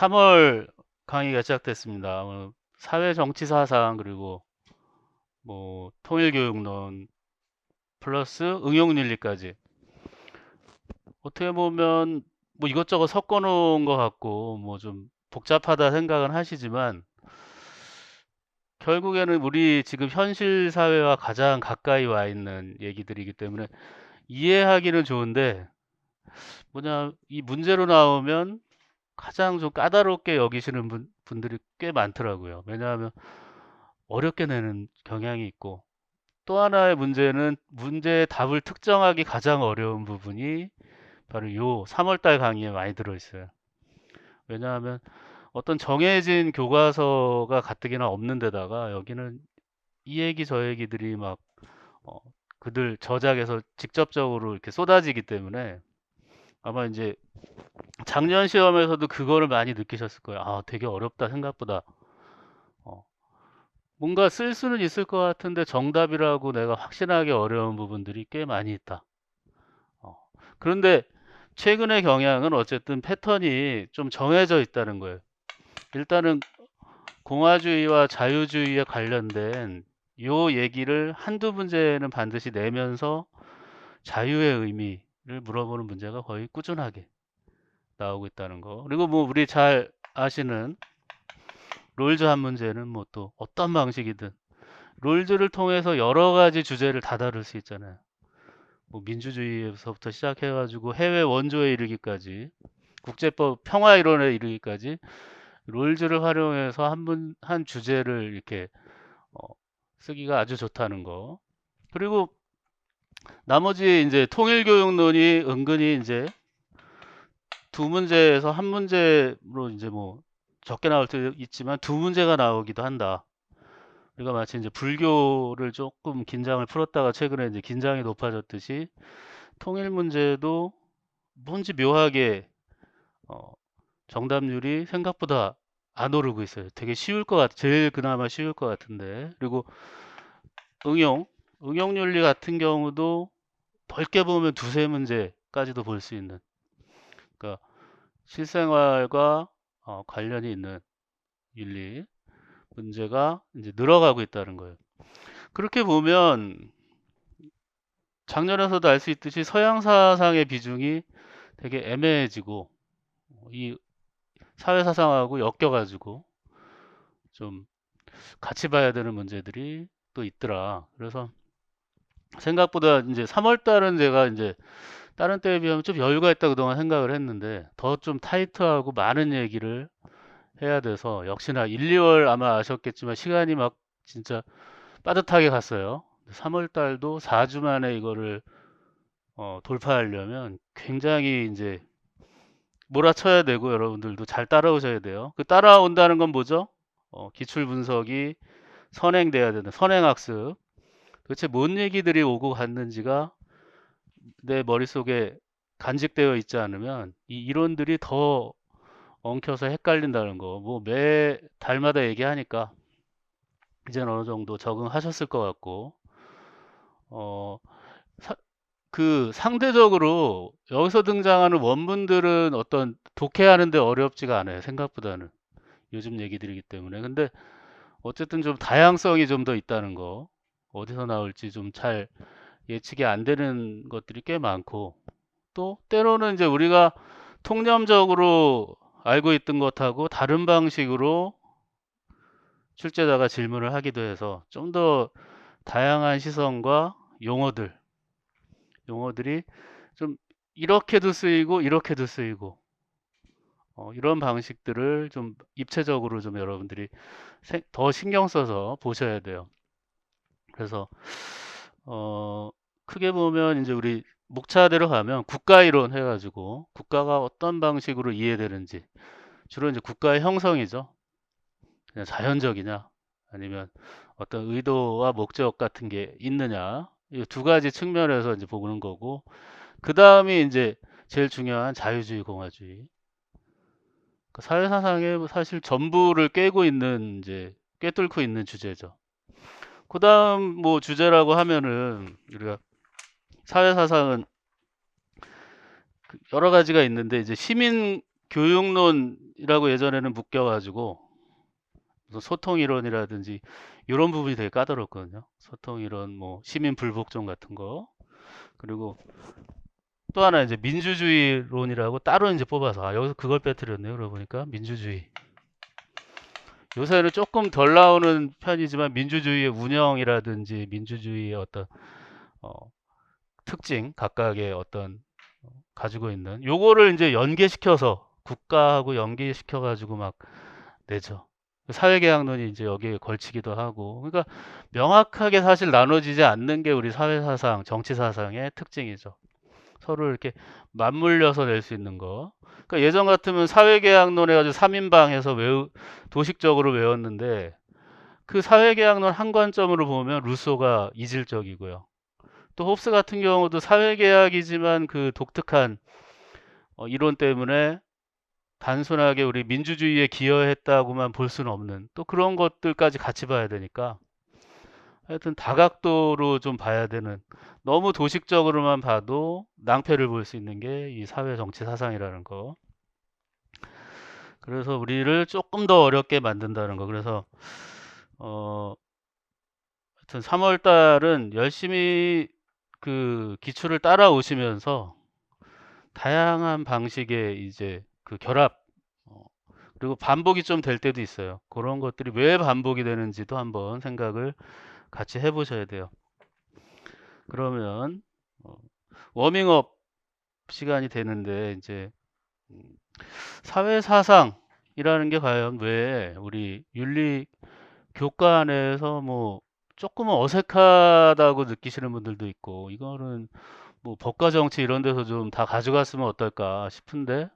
3월 강의가 시작됐습니다. 사회 정치 사상 그리고 뭐 통일교육론 플러스 응용윤리까지 어떻게 보면 뭐 이것저것 섞어 놓은 것 같고 뭐 좀 복잡하다 생각은 하시지만 결국에는 우리 지금 현실 사회와 가장 가까이 와 있는 얘기들이기 때문에 이해하기는 좋은데 뭐냐 이 문제로 나오면 가장 좀 까다롭게 여기시는 분들이 꽤 많더라고요. 왜냐하면 어렵게 내는 경향이 있고 또 하나의 문제는 문제의 답을 특정하기 가장 어려운 부분이 바로 요 3월달 강의에 많이 들어있어요. 왜냐하면 어떤 정해진 교과서가 가뜩이나 없는 데다가 여기는 이 얘기 저 얘기들이 막 어, 그들 저작에서 직접적으로 이렇게 쏟아지기 때문에 아마 이제 작년 시험에서도 그거를 많이 느끼셨을 거예요. 아, 되게 어렵다 생각보다. 어, 뭔가 쓸 수는 있을 것 같은데 정답이라고 내가 확신하기 어려운 부분들이 꽤 많이 있다. 어, 그런데 최근의 경향은 어쨌든 패턴이 좀 정해져 있다는 거예요. 일단은 공화주의와 자유주의에 관련된 요 얘기를 한두 문제는 반드시 내면서 자유의 의미를 물어보는 문제가 거의 꾸준하게 나오고 있다는 거. 그리고 뭐 우리 잘 아시는 롤즈 한 문제는 뭐 또 어떤 방식이든 롤즈를 통해서 여러 가지 주제를 다 다룰 수 있잖아요. 뭐 민주주의에서부터 시작해가지고 해외 원조에 이르기까지 국제법 평화 이론에 이르기까지 롤즈를 활용해서 한 주제를 이렇게 어, 쓰기가 아주 좋다는 거. 그리고 나머지 이제 통일교육론이 은근히 이제 두 문제에서 한 문제로 이제 뭐 적게 나올 때도 있지만 두 문제가 나오기도 한다. 우리가 마치 이제 불교를 조금 긴장을 풀었다가 최근에 이제 긴장이 높아졌듯이 통일 문제도 뭔지 묘하게 어, 정답률이 생각보다 안 오르고 있어요. 되게 쉬울 것 제일 그나마 쉬울 것 같은데. 그리고 응용, 응용윤리 같은 경우도 넓게 보면 두세 문제까지도 볼 수 있는. 그러니까 실생활과 관련이 있는 윤리 문제가 이제 늘어가고 있다는 거예요. 그렇게 보면 작년에서도 알 수 있듯이 서양 사상의 비중이 되게 애매해지고 이 사회 사상하고 엮여가지고 좀 같이 봐야 되는 문제들이 또 있더라. 그래서 생각보다 이제 3월 달은 제가 이제 다른 때에 비하면 좀 여유가 있다 그동안 생각을 했는데 더 좀 타이트하고 많은 얘기를 해야 돼서 역시나 1, 2월 아마 아셨겠지만 시간이 막 진짜 빠듯하게 갔어요. 3월 달도 4주 만에 이거를 돌파하려면 굉장히 이제 몰아쳐야 되고 여러분들도 잘 따라오셔야 돼요. 그 따라온다는 건 뭐죠? 기출 분석이 선행돼야 되는 선행학습. 도대체 뭔 얘기들이 오고 갔는지가 내 머릿속에 간직되어 있지 않으면 이 이론들이 더 엉켜서 헷갈린다는 거. 뭐 매 달마다 얘기하니까 이제는 어느 정도 적응하셨을 것 같고, 어, 사- 그 상대적으로 여기서 등장하는 원문들은 어떤 독해하는데 어렵지가 않아요. 생각보다는. 요즘 얘기들이기 때문에. 근데 어쨌든 좀 다양성이 좀 더 있다는 거. 어디서 나올지 좀 잘 예측이 안 되는 것들이 꽤 많고, 또 때로는 이제 우리가 통념적으로 알고 있던 것하고 다른 방식으로 출제자가 질문을 하기도 해서 좀 더 다양한 시선과 용어들이 좀 이렇게도 쓰이고 이렇게도 쓰이고 이런 방식들을 좀 입체적으로 좀 여러분들이 더 신경 써서 보셔야 돼요. 그래서 어, 크게 보면 이제 우리 목차대로 가면 국가 이론 해가지고 국가가 어떤 방식으로 이해되는지 주로 이제 국가의 형성이죠. 그냥 자연적이냐 아니면 어떤 의도와 목적 같은 게 있느냐 이 두 가지 측면에서 이제 보는 거고 그 다음이 이제 제일 중요한 자유주의 공화주의 그 사회사상의 사실 전부를 깨고 있는 이제 꿰뚫고 있는 주제죠. 그 다음 뭐 주제라고 하면은 우리가 사회사상은 여러 가지가 있는데 이제 시민 교육론이라고 예전에는 묶여가지고 무슨 소통이론이라든지 이런 부분이 되게 까다롭거든요. 소통이론, 뭐 시민 불복종 같은 거. 그리고 또 하나 이제 민주주의론이라고 따로 이제 뽑아서 여기서 그걸 빼뜨렸네요. 그러고 보니까 민주주의. 요새는 조금 덜 나오는 편이지만 민주주의의 운영이라든지 민주주의의 어떤 어, 특징, 각각의 어떤 가지고 있는 요거를 이제 연계시켜서 국가하고 연계시켜 가지고 막 내죠. 사회계약론이 이제 여기에 걸치기도 하고, 그러니까 명확하게 사실 나눠지지 않는 게 우리 사회사상, 정치사상의 특징이죠. 서로 이렇게 맞물려서 낼 수 있는 거. 그러니까 예전 같으면 사회계약론 해가지고 3인방 해서 도식적으로 외웠는데, 그 사회계약론 한 관점으로 보면 루소가 이질적이고요. 또 홉스 같은 경우도 사회계약이지만 그 독특한 이론 때문에 단순하게 우리 민주주의에 기여했다고만 볼 수는 없는 또 그런 것들까지 같이 봐야 되니까 하여튼 다각도로 좀 봐야 되는, 너무 도식적으로만 봐도 낭패를 볼 수 있는 게 이 사회 정치 사상이라는 거. 그래서 우리를 조금 더 어렵게 만든다는 거. 그래서 하여튼 3월 달은 열심히 그 기출을 따라오시면서 다양한 방식의 이제 그 결합, 어, 그리고 반복이 좀 될 때도 있어요. 그런 것들이 왜 반복이 되는지도 한번 생각을 같이 해보셔야 돼요. 그러면 어, 워밍업 시간이 되는데 이제 음, 사회사상이라는 게 과연 왜 우리 윤리 교과 안에서 뭐 조금은 어색하다고 느끼시는 분들도 있고, 이거는 뭐 법과 정치 이런 데서 좀 다 가져갔으면 어떨까 싶은데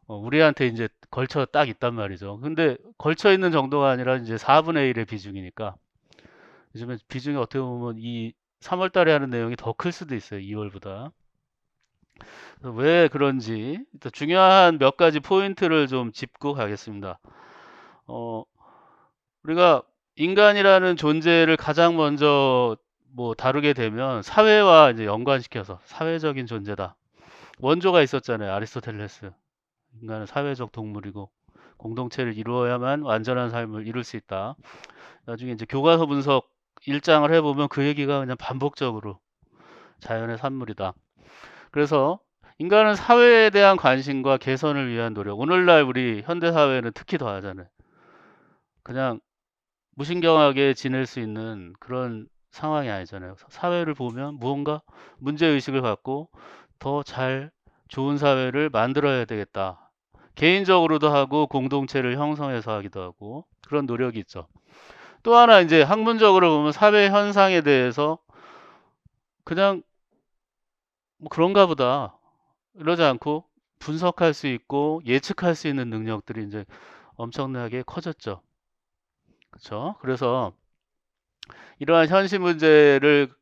우리한테 이제 걸쳐 딱 있단 말이죠. 근데 걸쳐 있는 정도가 아니라 이제 4분의 1의 비중이니까 요즘에 비중이 어떻게 보면 이 3월 달에 하는 내용이 더 클 수도 있어요. 2월보다. 왜 그런지 일단 중요한 몇 가지 포인트를 좀 짚고 가겠습니다. 어, 우리가 인간이라는 존재를 가장 먼저 뭐 다루게 되면 사회와 이제 연관시켜서 사회적인 존재다. 원조가 있었잖아요. 아리스토텔레스. 인간은 사회적 동물이고 공동체를 이루어야만 완전한 삶을 이룰 수 있다. 나중에 이제 교과서 분석 1장을 해보면 그 얘기가 그냥 반복적으로 자연의 산물이다. 그래서 인간은 사회에 대한 관심과 개선을 위한 노력. 오늘날 우리 현대 사회는 특히 더 하잖아요. 그냥 무신경하게 지낼 수 있는 그런 상황이 아니잖아요. 사회를 보면 무언가 문제의식을 갖고 더 잘 좋은 사회를 만들어야 되겠다. 개인적으로도 하고 공동체를 형성해서 하기도 하고 그런 노력이 있죠. 또 하나 이제 학문적으로 보면 사회 현상에 대해서 그냥 뭐 그런가 보다 이러지 않고 분석할 수 있고 예측할 수 있는 능력들이 이제 엄청나게 커졌죠. 그렇죠? 그래서 이러한 현실 문제를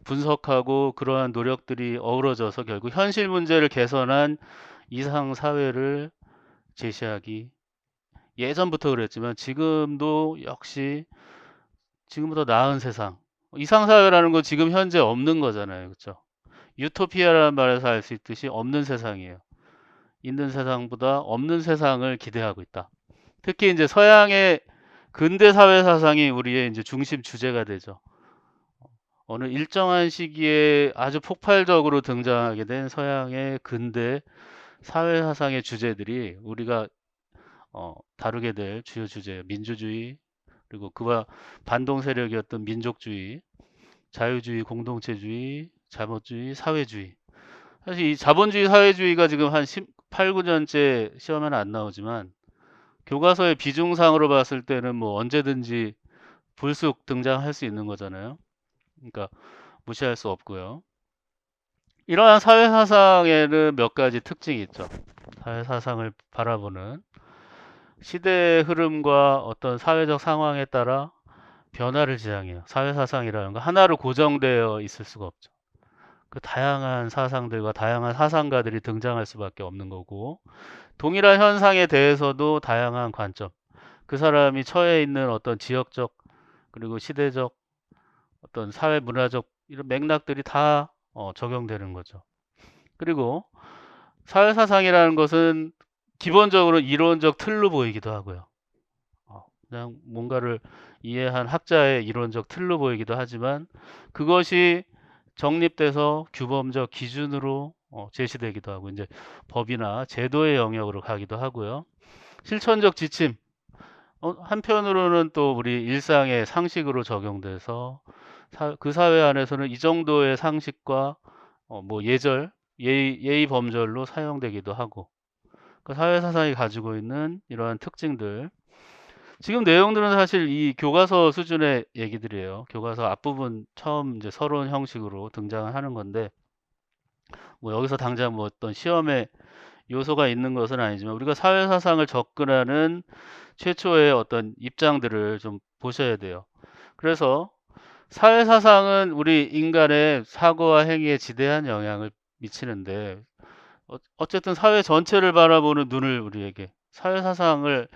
분석하고 그러한 노력들이 어우러져서 결국 현실 문제를 개선한 이상 사회를 제시하기, 예전부터 그랬지만 지금도 역시 지금보다 나은 세상, 이상 사회라는 건 지금 현재 없는 거잖아요. 그렇죠? 유토피아라는 말에서 알 수 있듯이 없는 세상이에요. 있는 세상보다 없는 세상을 기대하고 있다. 특히 이제 서양의 근대 사회 사상이 우리의 이제 중심 주제가 되죠. 어느 일정한 시기에 아주 폭발적으로 등장하게 된 서양의 근대 사회 사상의 주제들이 우리가 다루게 될 주요 주제, 민주주의, 그리고 그와 반동 세력이었던 민족주의, 자유주의, 공동체주의, 자본주의, 사회주의. 사실 이 자본주의, 사회주의가 지금 한 8, 9년째 시험에는 안 나오지만 교과서의 비중상으로 봤을 때는 뭐 언제든지 불쑥 등장할 수 있는 거잖아요. 그러니까 무시할 수 없고요. 이러한 사회 사상에는 몇 가지 특징이 있죠. 사회 사상을 바라보는 시대의 흐름과 어떤 사회적 상황에 따라 변화를 지향해요. 사회 사상이라는 거 하나로 고정되어 있을 수가 없죠. 그 다양한 사상들과 다양한 사상가들이 등장할 수밖에 없는 거고, 동일한 현상에 대해서도 다양한 관점, 그 사람이 처해 있는 어떤 지역적 그리고 시대적 어떤 사회 문화적 이런 맥락들이 다 적용되는 거죠. 그리고 사회사상이라는 것은 기본적으로 이론적 틀로 보이기도 하고요. 그냥 뭔가를 이해한 학자의 이론적 틀로 보이기도 하지만 그것이 정립돼서 규범적 기준으로 제시되기도 하고 이제 법이나 제도의 영역으로 가기도 하고요. 실천적 지침 한편으로는 또 우리 일상의 상식으로 적용돼서 그 사회 안에서는 이 정도의 상식과 뭐 예의 범절로 사용되기도 하고 그 사회 사상이 가지고 있는 이러한 특징들 지금 내용들은 사실 이 교과서 수준의 얘기들이에요. 교과서 앞부분 처음 이제 서론 형식으로 등장을 하는 건데 뭐 여기서 당장 뭐 어떤 시험에 요소가 있는 것은 아니지만 우리가 사회 사상을 접근하는 최초의 어떤 입장들을 좀 보셔야 돼요. 그래서 사회 사상은 우리 인간의 사고와 행위에 지대한 영향을 미치는데 어쨌든 사회 전체를 바라보는 눈을 우리에게 사회 사상을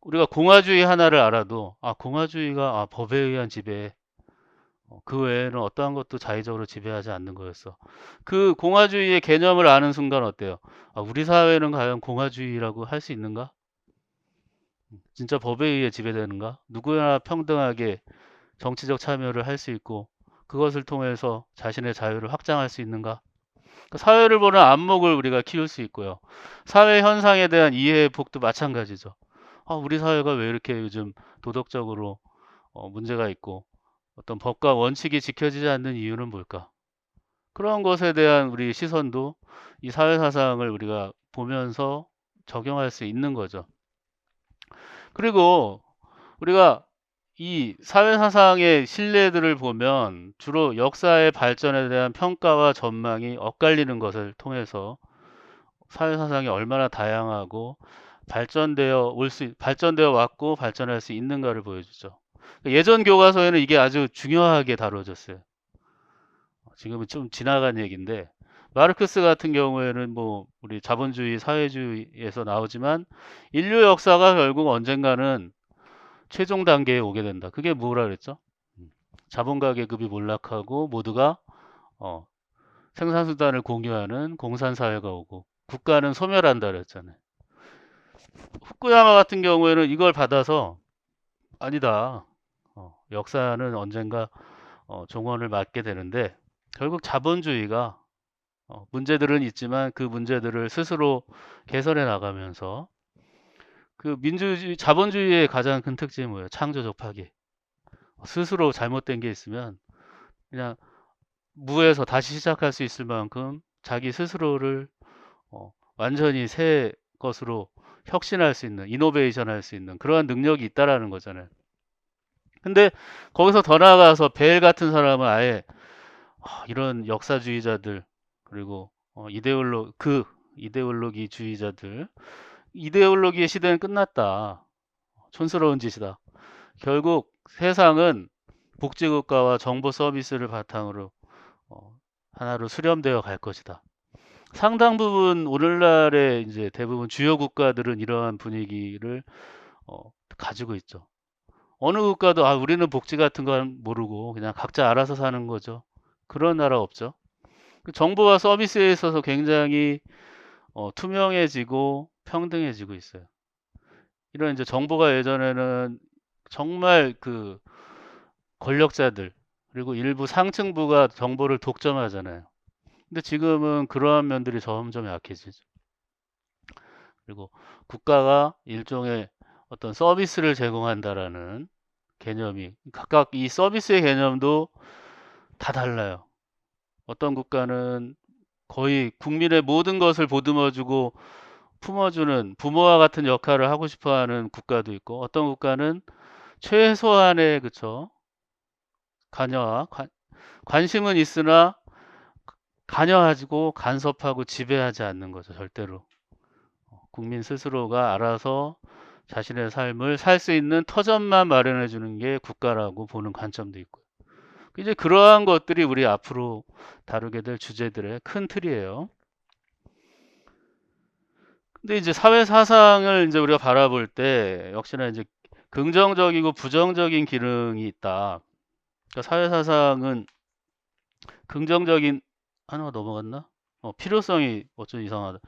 우리가 공화주의 하나를 알아도 공화주의가 법에 의한 지배 그 외에는 어떠한 것도 자의적으로 지배하지 않는 거였어. 그 공화주의의 개념을 아는 순간 어때요? 우리 사회는 과연 공화주의라고 할 수 있는가? 진짜 법에 의해 지배되는가? 누구나 평등하게 정치적 참여를 할 수 있고 그것을 통해서 자신의 자유를 확장할 수 있는가? 그 사회를 보는 안목을 우리가 키울 수 있고요. 사회 현상에 대한 이해의 폭도 마찬가지죠. 우리 사회가 왜 이렇게 요즘 도덕적으로 문제가 있고 어떤 법과 원칙이 지켜지지 않는 이유는 뭘까? 그런 것에 대한 우리 시선도 이 사회 사상을 우리가 보면서 적용할 수 있는 거죠. 그리고 우리가 이 사회 사상의 신뢰들을 보면 주로 역사의 발전에 대한 평가와 전망이 엇갈리는 것을 통해서 사회 사상이 얼마나 다양하고 발전되어 왔고 발전할 수 있는가를 보여주죠. 예전 교과서에는 이게 아주 중요하게 다뤄졌어요. 지금은 좀 지나간 얘기인데 마르크스 같은 경우에는 뭐 우리 자본주의 사회주의에서 나오지만 인류 역사가 결국 언젠가는 최종 단계에 오게 된다. 그게 뭐라 그랬죠? 자본가 계급이 몰락하고 모두가 어, 생산수단을 공유하는 공산사회가 오고 국가는 소멸한다 그랬잖아요. 후쿠야마 같은 경우에는 이걸 받아서 아니다. 역사는 언젠가 종언을 맞게 되는데 결국 자본주의가 문제들은 있지만 그 문제들을 스스로 개선해 나가면서 그 자본주의의 가장 큰 특징이 뭐예요? 창조적 파괴. 스스로 잘못된 게 있으면 그냥 무에서 다시 시작할 수 있을 만큼 자기 스스로를 완전히 새 것으로 혁신할 수 있는, 이노베이션 할 수 있는 그러한 능력이 있다라는 거잖아요. 근데 거기서 더 나아가서 벨 같은 사람은 아예 이런 역사주의자들 그리고 이데올로기주의자들 이데올로기의 시대는 끝났다. 촌스러운 짓이다. 결국 세상은 복지국가와 정보 서비스를 바탕으로 하나로 수렴되어 갈 것이다. 상당 부분 오늘날의 이제 대부분 주요 국가들은 이러한 분위기를 가지고 있죠. 어느 국가도 우리는 복지 같은 건 모르고 그냥 각자 알아서 사는 거죠. 그런 나라 없죠. 그 정보와 서비스에 있어서 굉장히 투명해지고 평등해지고 있어요. 이런 이제 정보가 예전에는 정말 그 권력자들 그리고 일부 상층부가 정보를 독점하잖아요. 근데 지금은 그러한 면들이 점점 약해지죠. 그리고 국가가 일종의 어떤 서비스를 제공한다라는 개념이 각각 이 서비스의 개념도 다 달라요. 어떤 국가는 거의 국민의 모든 것을 보듬어주고 품어주는 부모와 같은 역할을 하고 싶어하는 국가도 있고 어떤 국가는 최소한의 그쵸 관여와 관심은 있으나 관여하고 간섭하고 지배하지 않는 거죠 절대로 국민 스스로가 알아서 자신의 삶을 살 수 있는 터전만 마련해 주는 게 국가라고 보는 관점도 있고요. 이제 그러한 것들이 우리 앞으로 다루게 될 주제들의 큰 틀이에요. 근데 이제 사회 사상을 이제 우리가 바라볼 때 역시나 이제 긍정적이고 부정적인 기능이 있다. 그러니까 사회 사상은 긍정적인 하나가 넘어갔나? 필요성이 어쩜 이상하다.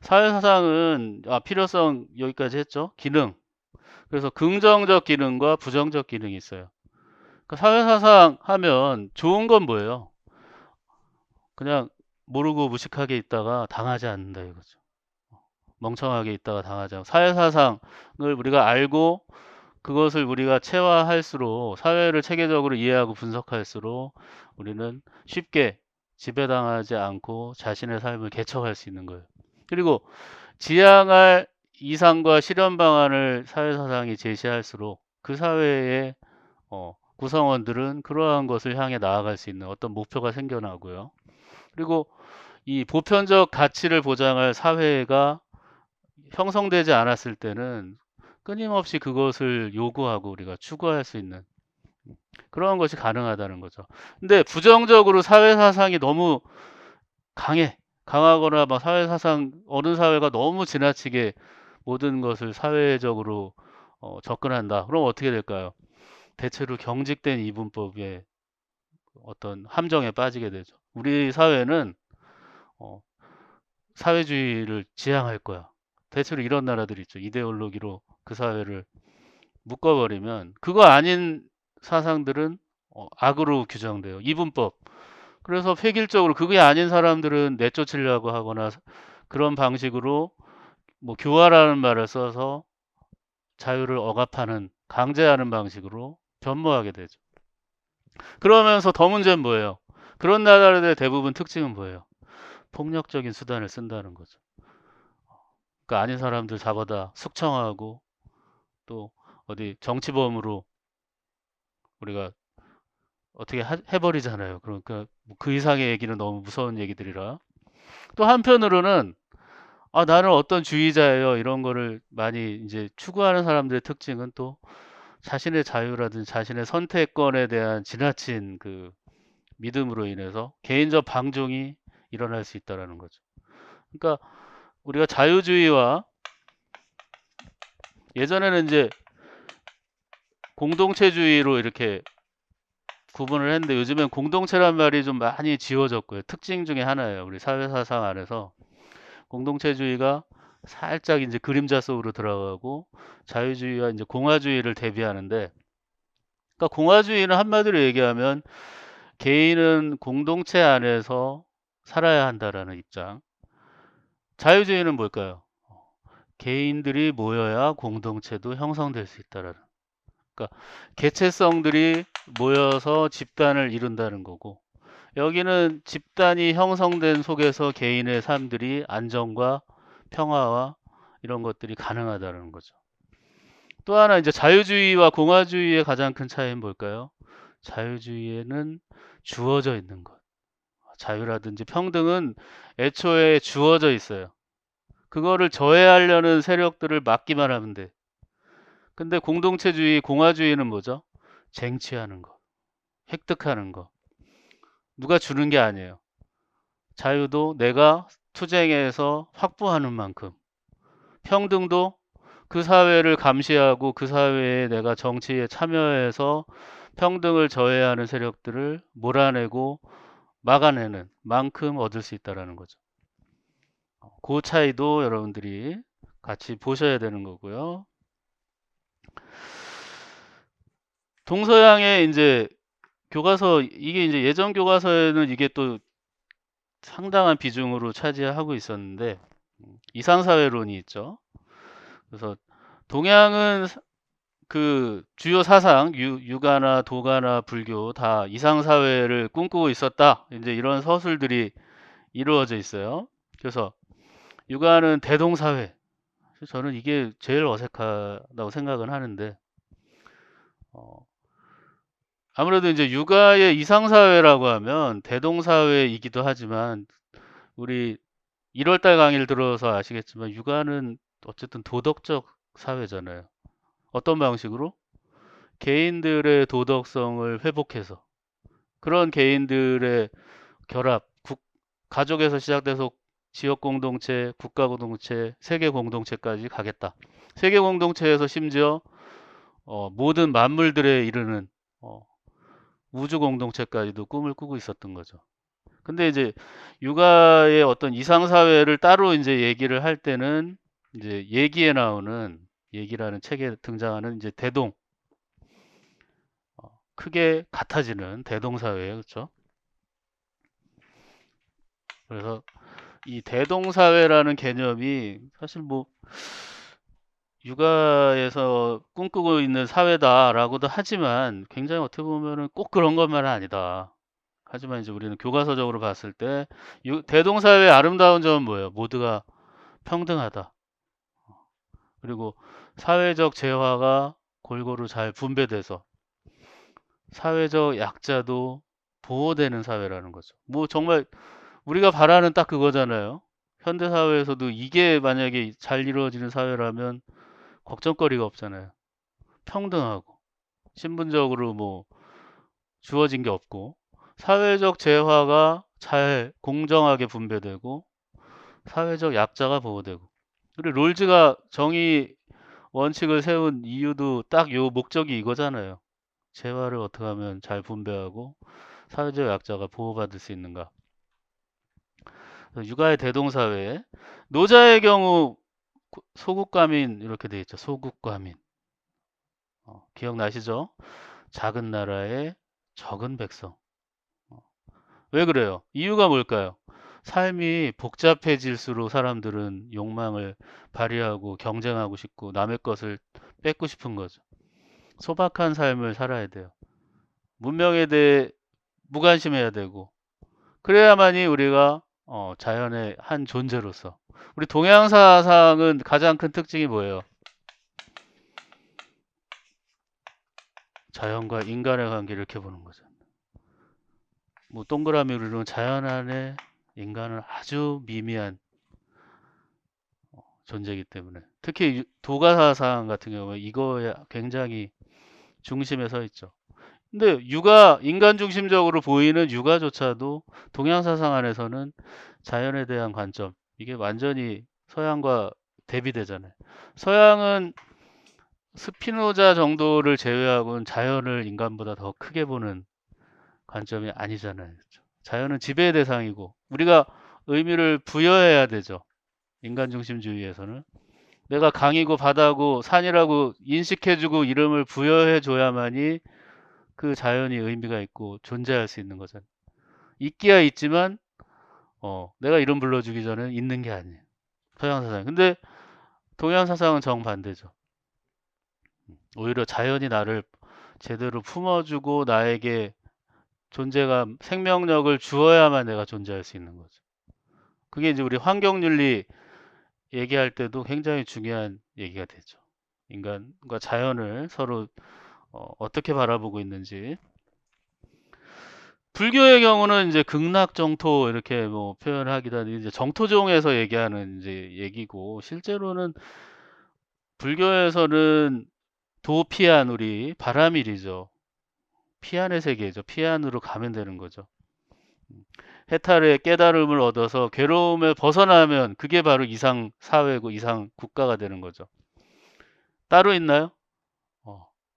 사회사상은 필요성 여기까지 했죠. 기능. 그래서 긍정적 기능과 부정적 기능이 있어요. 그러니까 사회사상 하면 좋은 건 뭐예요? 그냥 모르고 무식하게 있다가 당하지 않는다 이거죠. 멍청하게 있다가 당하지 않고 사회사상을 우리가 알고 그것을 우리가 체화할수록 사회를 체계적으로 이해하고 분석할수록 우리는 쉽게 지배당하지 않고 자신의 삶을 개척할 수 있는 거예요. 그리고 지향할 이상과 실현 방안을 사회사상이 제시할수록 그 사회의 구성원들은 그러한 것을 향해 나아갈 수 있는 어떤 목표가 생겨나고요. 그리고 이 보편적 가치를 보장할 사회가 형성되지 않았을 때는 끊임없이 그것을 요구하고 우리가 추구할 수 있는 그런 것이 가능하다는 거죠. 근데 부정적으로 사회 사상이 너무 강하거나 막 사회 사상 어느 사회가 너무 지나치게 모든 것을 사회적으로 접근한다. 그럼 어떻게 될까요? 대체로 경직된 이분법의 어떤 함정에 빠지게 되죠. 우리 사회는 어, 사회주의를 지향할 거야. 대체로 이런 나라들이 있죠. 이데올로기로 그 사회를 묶어버리면 그거 아닌 사상들은 악으로 규정돼요. 이분법. 그래서 획일적으로 그게 아닌 사람들은 내쫓으려고 하거나 그런 방식으로 뭐 교화라는 말을 써서 자유를 억압하는 강제하는 방식으로 변모하게 되죠. 그러면서 더 문제는 뭐예요? 그런 나라들의 대부분 특징은 뭐예요? 폭력적인 수단을 쓴다는 거죠. 그러니까 아닌 사람들 잡아다 숙청하고 또 어디 정치범으로 우리가 어떻게 해버리잖아요. 그러니까 뭐그 이상의 얘기는 너무 무서운 얘기들이라. 또 한편으로는 나는 어떤 주의자예요. 이런 거를 많이 이제 추구하는 사람들의 특징은 또 자신의 자유라든지 자신의 선택권에 대한 지나친 그 믿음으로 인해서 개인적 방종이 일어날 수 있다라는 거죠. 그러니까 우리가 자유주의와 예전에는 이제 공동체주의로 이렇게 구분을 했는데 요즘엔 공동체란 말이 좀 많이 지워졌고요. 특징 중에 하나예요. 우리 사회사상 안에서 공동체주의가 살짝 이제 그림자 속으로 들어가고 자유주의와 이제 공화주의를 대비하는데, 그러니까 공화주의는 한마디로 얘기하면 개인은 공동체 안에서 살아야 한다라는 입장. 자유주의는 뭘까요? 개인들이 모여야 공동체도 형성될 수 있다라는. 그러니까 개체성들이 모여서 집단을 이룬다는 거고, 여기는 집단이 형성된 속에서 개인의 삶들이 안정과 평화와 이런 것들이 가능하다는 거죠. 또 하나 이제 자유주의와 공화주의의 가장 큰 차이는 뭘까요? 자유주의에는 주어져 있는 것. 자유라든지 평등은 애초에 주어져 있어요. 그거를 저해하려는 세력들을 막기만 하면 돼. 근데 공동체주의, 공화주의는 뭐죠? 쟁취하는 거, 획득하는 거. 누가 주는 게 아니에요. 자유도 내가 투쟁해서 확보하는 만큼, 평등도 그 사회를 감시하고 그 사회에 내가 정치에 참여해서 평등을 저해하는 세력들을 몰아내고 막아내는 만큼 얻을 수 있다라는 거죠. 그 차이도 여러분들이 같이 보셔야 되는 거고요. 동서양의 이제 교과서, 이게 이제 예전 교과서에는 이게 또 상당한 비중으로 차지하고 있었는데 이상사회론이 있죠. 그래서 동양은 그 주요 사상, 유가나 도가나 불교 다 이상사회를 꿈꾸고 있었다. 이제 이런 서술들이 이루어져 있어요. 그래서 유가는 대동사회. 저는 이게 제일 어색하다고 생각은 하는데, 어, 아무래도 이제 육아의 이상사회라고 하면 대동사회이기도 하지만 우리 1월달 강의를 들어서 아시겠지만 육아는 어쨌든 도덕적 사회잖아요. 어떤 방식으로? 개인들의 도덕성을 회복해서 그런 개인들의 결합, 가족에서 시작돼서 지역 공동체, 국가 공동체, 세계 공동체까지 가겠다. 세계 공동체에서 심지어 모든 만물들에 이르는 어, 우주 공동체까지도 꿈을 꾸고 있었던 거죠. 근데 이제 육아의 어떤 이상 사회를 따로 이제 얘기를 할 때는 이제 얘기에 나오는 얘기라는 책에 등장하는 이제 대동 크게 같아지는 대동 사회예요, 그렇죠? 그래서 이 대동 사회라는 개념이 사실 뭐 육아에서 꿈꾸고 있는 사회다라고도 하지만 굉장히 어떻게 보면은 꼭 그런 것만은 아니다. 하지만 이제 우리는 교과서적으로 봤을 때 대동사회의 아름다운 점은 뭐예요? 모두가 평등하다. 그리고 사회적 재화가 골고루 잘 분배돼서 사회적 약자도 보호되는 사회라는 거죠. 뭐 정말 우리가 바라는 딱 그거잖아요. 현대 사회에서도 이게 만약에 잘 이루어지는 사회라면 걱정거리가 없잖아요. 평등하고 신분적으로 뭐 주어진 게 없고 사회적 재화가 잘 공정하게 분배되고 사회적 약자가 보호되고 그리고 롤즈가 정의 원칙을 세운 이유도 딱 요 목적이 이거잖아요. 재화를 어떻게 하면 잘 분배하고 사회적 약자가 보호받을 수 있는가. 육아의 대동사회 노자의 경우 소국가민 이렇게 돼 있죠. 소국가민 기억나시죠? 작은 나라에 적은 백성. 왜 그래요? 이유가 뭘까요? 삶이 복잡해질수록 사람들은 욕망을 발휘하고 경쟁하고 싶고 남의 것을 뺏고 싶은 거죠. 소박한 삶을 살아야 돼요. 문명에 대해 무관심해야 되고 그래야만이 우리가 자연의 한 존재로서 우리 동양 사상은 가장 큰 특징이 뭐예요? 자연과 인간의 관계를 이렇게 보는 거죠. 뭐 동그라미로 이루는 자연 안에 인간은 아주 미미한 존재이기 때문에 특히 도가 사상 같은 경우에 이거에 굉장히 중심에 서 있죠. 근데 육아 인간 중심적으로 보이는 육아조차도 동양 사상 안에서는 자연에 대한 관점 이게 완전히 서양과 대비되잖아요. 서양은 스피노자 정도를 제외하고는 자연을 인간보다 더 크게 보는 관점이 아니잖아요. 그렇죠? 자연은 지배의 대상이고 우리가 의미를 부여해야 되죠. 인간 중심주의에서는 내가 강이고 바다고 산이라고 인식해주고 이름을 부여해줘야만이 그 자연이 의미가 있고 존재할 수 있는 거잖아요. 있기야 있지만 내가 이름 불러주기 전에 있는 게 아니에요. 서양 사상. 근데 동양 사상은 정반대죠. 오히려 자연이 나를 제대로 품어주고 나에게 존재감, 생명력을 주어야만 내가 존재할 수 있는 거죠. 그게 이제 우리 환경윤리 얘기할 때도 굉장히 중요한 얘기가 되죠. 인간과 자연을 서로 어떻게 바라보고 있는지. 불교의 경우는 이제 극락정토 이렇게 뭐 표현을 하기도 하는데 이제 정토종에서 얘기하는 이제 얘기고 실제로는 불교에서는 도피안 우리 바라밀이죠. 피안의 세계죠. 피안으로 가면 되는 거죠. 해탈의 깨달음을 얻어서 괴로움에 벗어나면 그게 바로 이상 사회고 이상 국가가 되는 거죠. 따로 있나요?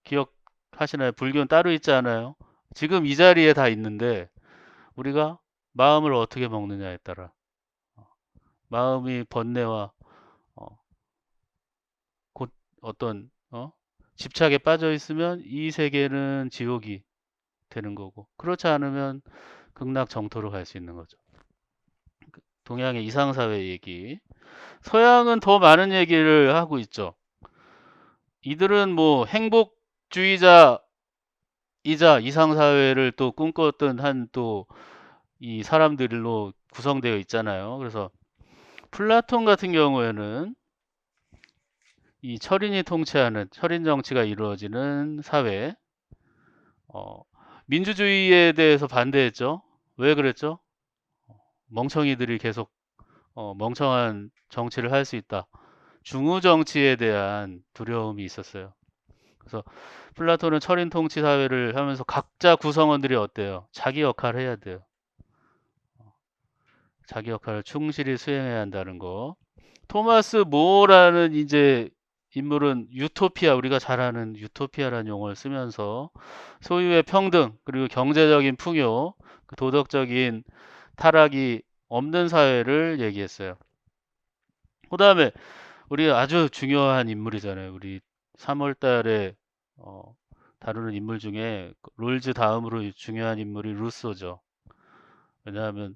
기억하시나요? 불교는 따로 있지 않아요? 지금 이 자리에 다 있는데 우리가 마음을 어떻게 먹느냐에 따라 마음이 번뇌와 어, 곧 어떤 집착에 빠져 있으면 이 세계는 지옥이 되는 거고 그렇지 않으면 극락 정토로 갈 수 있는 거죠. 동양의 이상사회 얘기. 서양은 더 많은 얘기를 하고 있죠. 이들은 뭐 행복주의자이자 이상사회를 또 꿈꿨던 한 또 이 사람들로 구성되어 있잖아요. 그래서 플라톤 같은 경우에는 이 철인이 통치하는 철인 정치가 이루어지는 사회, 어, 민주주의에 대해서 반대했죠. 왜 그랬죠? 멍청이들이 계속 멍청한 정치를 할 수 있다. 중우 정치에 대한 두려움이 있었어요. 그래서 플라톤은 철인 통치 사회를 하면서 각자 구성원들이 어때요? 자기 역할을 해야 돼요. 자기 역할을 충실히 수행해야 한다는 거. 토마스 모어라는 이제 인물은 유토피아, 우리가 잘 아는 유토피아라는 용어를 쓰면서 소유의 평등, 그리고 경제적인 풍요, 그 도덕적인 타락이 없는 사회를 얘기했어요. 그 다음에 우리 아주 중요한 인물이잖아요. 우리 3월 달에 다루는 인물 중에 롤즈 다음으로 중요한 인물이 루소죠. 왜냐하면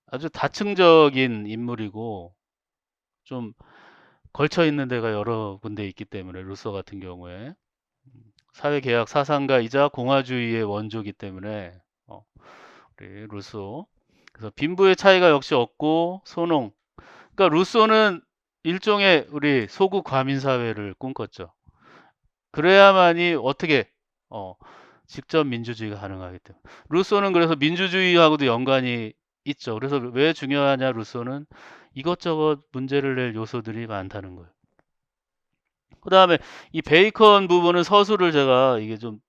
아주 다층적인 인물이고 좀 걸쳐 있는 데가 여러 군데 있기 때문에 루소 같은 경우에 사회계약 사상가이자 공화주의의 원조이기 때문에 우리 루소. 그래서 빈부의 차이가 역시 없고 소농. 그러니까 루소는 일종의 우리 소국 과민 사회를 꿈꿨죠. 그래야만이 어떻게 어, 직접 민주주의가 가능하기 때문에. 루소는 그래서 민주주의하고도 연관이 있죠. 그래서 왜 중요하냐 루소는 이것저것 문제를 낼 요소들이 많다는 거예요. 그 다음에 이 베이컨 부분은 서술을 제가 이게 좀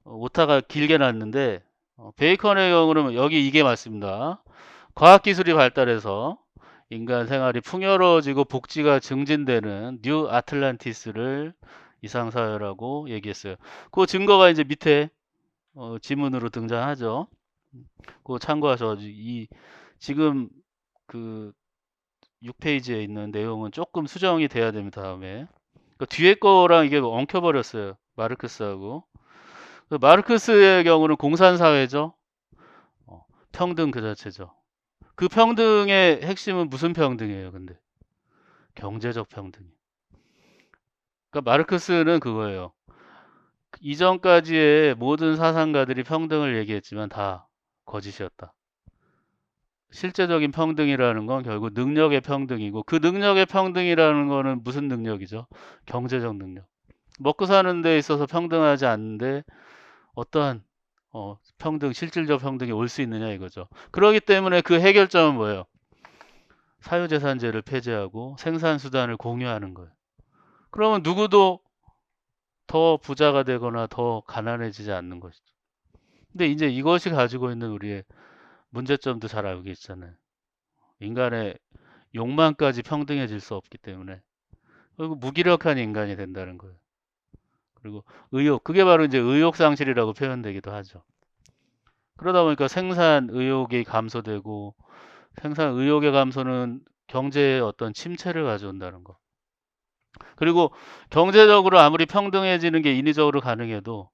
오타가 길게 났는데 베이컨의 경우는 여기 이게 맞습니다. 과학기술이 발달해서 인간 생활이 풍요로워지고 복지가 증진되는 뉴 아틀란티스를 이상사회라고 얘기했어요. 그 증거가 이제 밑에 지문으로 등장하죠. 그거 참고하셔. 이 지금 그 6페이지에 있는 내용은 조금 수정이 돼야 됩니다. 다음에 그 뒤에 거랑 이게 엉켜버렸어요. 마르크스하고. 그 마르크스의 경우는 공산사회죠. 평등 그 자체죠. 그 평등의 핵심은 무슨 평등이에요, 근데? 경제적 평등. 그러니까 마르크스는 그거예요. 이전까지의 모든 사상가들이 평등을 얘기했지만 다 거짓이었다. 실제적인 평등이라는 건 결국 능력의 평등이고 그 능력의 평등이라는 거는 무슨 능력이죠? 경제적 능력. 먹고 사는 데 있어서 평등하지 않는데 어떠한 평등, 실질적 평등이 올 수 있느냐 이거죠. 그렇기 때문에 그 해결점은 뭐예요? 사유재산제를 폐지하고 생산수단을 공유하는 거예요. 그러면 누구도 더 부자가 되거나 더 가난해지지 않는 것이죠. 근데 이제 이것이 가지고 있는 우리의 문제점도 잘 알고 계시잖아요. 인간의 욕망까지 평등해질 수 없기 때문에 그리고 무기력한 인간이 된다는 거예요. 그리고 의욕, 그게 바로 이제 의욕상실이라고 표현되기도 하죠. 그러다 보니까 생산 의욕이 감소되고 생산 의욕의 감소는 경제의 어떤 침체를 가져온다는 거. 그리고 경제적으로 아무리 평등해지는 게 인위적으로 가능해도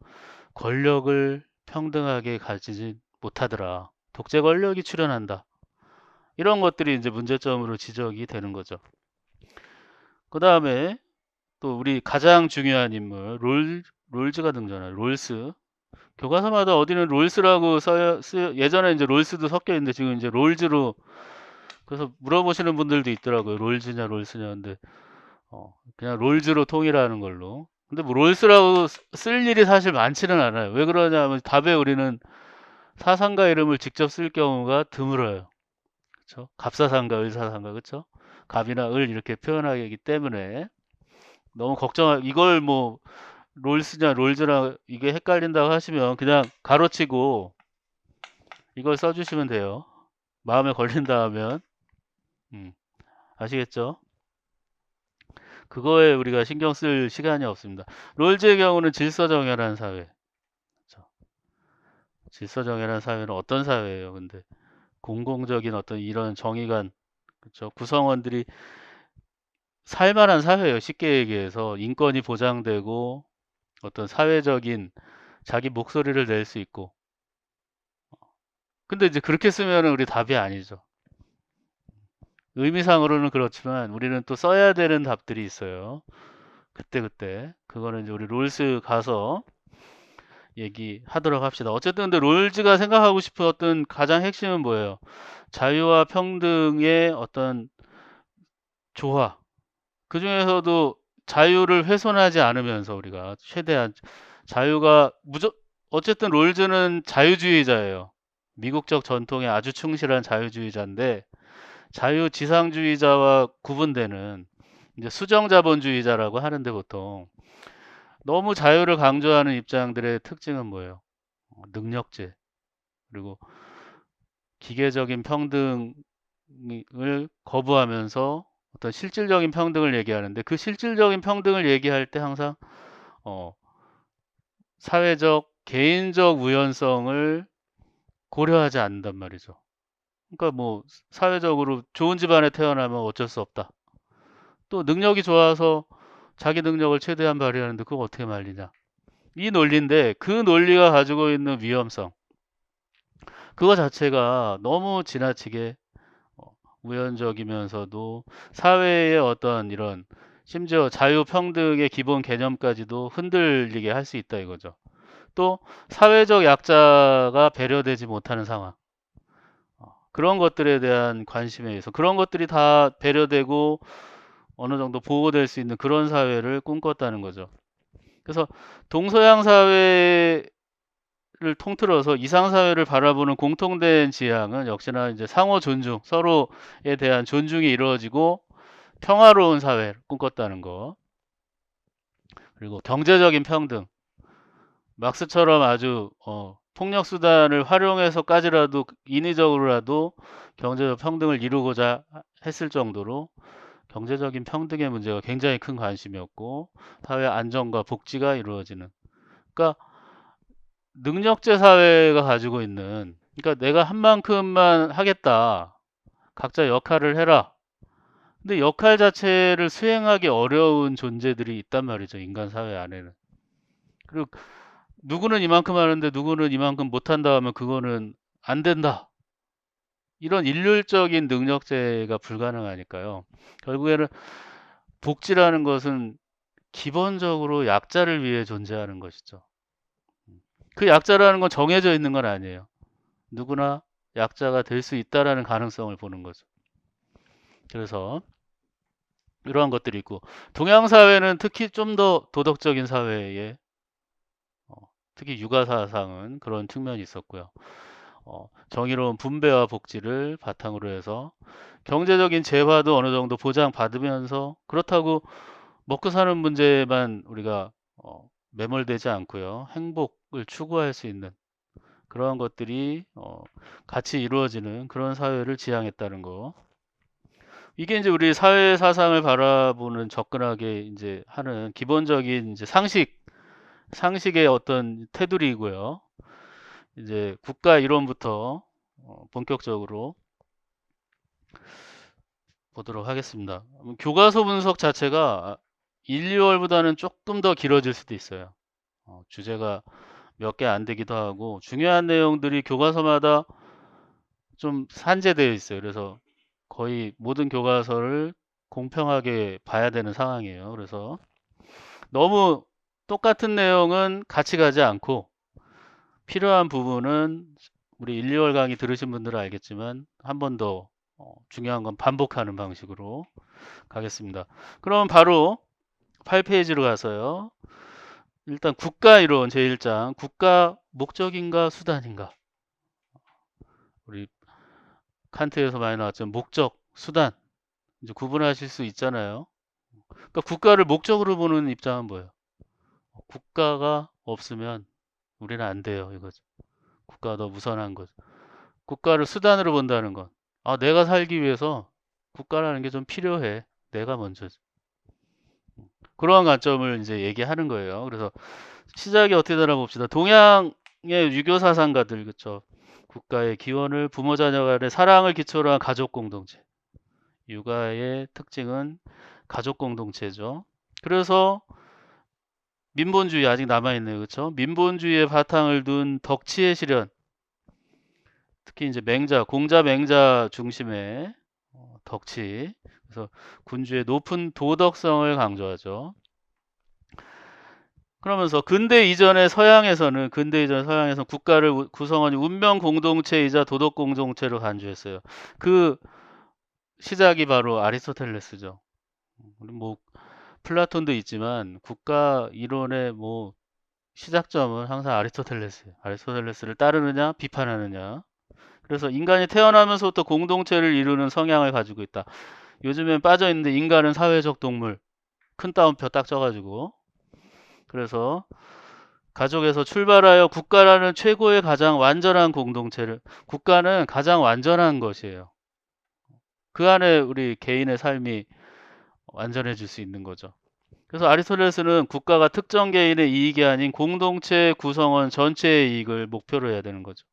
권력을 평등하게 가지지 못하더라. 독재 권력이 출현한다. 이런 것들이 이제 문제점으로 지적이 되는 거죠. 그 다음에 또 우리 가장 중요한 인물 롤즈가 등장해요. 롤스. 교과서마다 어디는 롤스라고 예전에 이제 롤스도 섞여 있는데 지금 이제 롤즈로 그래서 물어보시는 분들도 있더라고요. 롤즈냐 롤스냐 근데 그냥 롤즈로 통일하는 걸로. 근데 뭐 롤스라고 쓸 일이 사실 많지는 않아요. 왜 그러냐면 답에 우리는 사상가 이름을 직접 쓸 경우가 드물어요. 그렇죠? 갑사상가, 을사상가, 그렇죠? 갑이나 을 이렇게 표현하기 때문에 너무 이걸 뭐 롤스냐 롤즈나 이게 헷갈린다고 하시면 그냥 가로치고 이걸 써주시면 돼요. 마음에 걸린다 하면 아시겠죠? 그거에 우리가 신경 쓸 시간이 없습니다. 롤즈의 경우는 질서정연한 사회. 그렇죠? 질서정연한 사회는 어떤 사회예요? 근데 공공적인 어떤 이런 정의관, 그렇죠? 구성원들이 살만한 사회예요. 쉽게 얘기해서 인권이 보장되고 어떤 사회적인 자기 목소리를 낼 수 있고. 근데 이제 그렇게 쓰면은 우리 답이 아니죠. 의미상으로는 그렇지만 우리는 또 써야 되는 답들이 있어요. 그때. 그거는 이제 우리 롤스 가서 얘기하도록 합시다. 어쨌든 근데 롤즈가 생각하고 싶었던 가장 핵심은 뭐예요? 자유와 평등의 어떤 조화. 그 중에서도 자유를 훼손하지 않으면서 우리가 최대한 자유가 어쨌든 롤즈는 자유주의자예요. 미국적 전통에 아주 충실한 자유주의자인데 자유지상주의자와 구분되는 이제 수정자본주의자라고 하는데 보통 너무 자유를 강조하는 입장들의 특징은 뭐예요? 능력제 그리고 기계적인 평등을 거부하면서 어떤 실질적인 평등을 얘기하는데 그 실질적인 평등을 얘기할 때 항상 어, 사회적 개인적 우연성을 고려하지 않는단 말이죠. 그러니까 뭐 사회적으로 좋은 집안에 태어나면 어쩔 수 없다. 또 능력이 좋아서 자기 능력을 최대한 발휘하는데 그거 어떻게 말리냐. 이 논리인데 그 논리가 가지고 있는 위험성, 그거 자체가 너무 지나치게 어, 우연적이면서도 사회의 어떤 이런 심지어 자유평등의 기본 개념까지도 흔들리게 할 수 있다 이거죠. 또 사회적 약자가 배려되지 못하는 상황. 그런 것들에 대한 관심에 의해서 그런 것들이 다 배려되고 어느 정도 보호될 수 있는 그런 사회를 꿈꿨다는 거죠. 그래서 동서양 사회를 통틀어서 이상 사회를 바라보는 공통된 지향은 역시나 이제 상호 존중, 서로에 대한 존중이 이루어지고 평화로운 사회를 꿈꿨다는 거. 그리고 경제적인 평등. 막스처럼 아주 폭력 수단을 활용해서까지라도 인위적으로라도 경제적 평등을 이루고자 했을 정도로 경제적인 평등의 문제가 굉장히 큰 관심이었고 사회 안정과 복지가 이루어지는, 그러니까 능력제 사회가 가지고 있는, 그러니까 내가 한 만큼만 하겠다, 각자 역할을 해라. 근데 역할 자체를 수행하기 어려운 존재들이 있단 말이죠, 인간 사회 안에는. 그리고 누구는 이만큼 하는데 누구는 이만큼 못한다 하면 그거는 안 된다. 이런 일률적인 능력제가 불가능하니까요. 결국에는 복지라는 것은 기본적으로 약자를 위해 존재하는 것이죠. 그 약자라는 건 정해져 있는 건 아니에요. 누구나 약자가 될 수 있다라는 가능성을 보는 거죠. 그래서 이러한 것들이 있고, 동양 사회는 특히 좀 더 도덕적인 사회에, 어, 특히 육아 사상은 그런 측면이 있었고요. 정의로운 분배와 복지를 바탕으로 해서 경제적인 재화도 어느 정도 보장받으면서, 그렇다고 먹고 사는 문제만 우리가 매몰되지 않고요. 행복을 추구할 수 있는 그러한 것들이 같이 이루어지는 그런 사회를 지향했다는 거. 이게 이제 우리 사회 사상을 바라보는 접근하게 이제 하는 기본적인 이제 상식의 어떤 테두리이고요. 이제 국가 이론부터 본격적으로 보도록 하겠습니다. 교과서 분석 자체가 1, 2월보다는 조금 더 길어질 수도 있어요. 주제가 몇 개 안 되기도 하고 중요한 내용들이 교과서마다 좀 산재되어 있어요. 그래서 거의 모든 교과서를 공평하게 봐야 되는 상황이에요. 그래서 너무 똑같은 내용은 같이 가지 않고 필요한 부분은 우리 1, 2월 강의 들으신 분들은 알겠지만 한 번 더 중요한 건 반복하는 방식으로 가겠습니다. 그럼 바로 8페이지로 가서요. 일단 국가 이론 제1장, 국가 목적인가 수단인가. 우리 칸트에서 많이 나왔죠. 목적, 수단. 이제 구분하실 수 있잖아요. 그러니까 국가를 목적으로 보는 입장은 뭐예요? 국가가 없으면 우리는 안 돼요. 이거죠. 국가가 더 우선한 거죠. 국가를 수단으로 본다는 건, 내가 살기 위해서 국가라는 게 좀 필요해. 내가 먼저지. 그러한 관점을 이제 얘기하는 거예요. 그래서 시작이 어떻게 되나 봅시다. 동양의 유교 사상가들, 그쵸? 국가의 기원을 부모 자녀 간의 사랑을 기초로 한 가족 공동체. 육아의 특징은 가족 공동체죠. 그래서 민본주의 아직 남아있네요. 그쵸? 민본주의의 바탕을 둔 덕치의 실현. 특히 이제 맹자, 공자 맹자 중심의 덕치. 그래서 군주의 높은 도덕성을 강조하죠. 그러면서 근대 이전의 서양에서는 국가를 구성하는 운명 공동체이자 도덕 공동체로 간주했어요. 그 시작이 바로 아리스토텔레스죠. 뭐 플라톤도 있지만 국가 이론의 뭐 시작점은 항상 아리스토텔레스예요. 아리스토텔레스를 따르느냐 비판하느냐. 그래서 인간이 태어나면서부터 공동체를 이루는 성향을 가지고 있다. 요즘엔 빠져 있는데 인간은 사회적 동물. 큰 따옴표 딱 쳐가지고. 그래서 가족에서 출발하여 국가라는 최고의 가장 완전한 공동체를, 국가는 가장 완전한 것이에요. 그 안에 우리 개인의 삶이 완전해질 수 있는 거죠. 그래서 아리스토텔레스는 국가가 특정 개인의 이익이 아닌 공동체 구성원 전체의 이익을 목표로 해야 되는 거죠.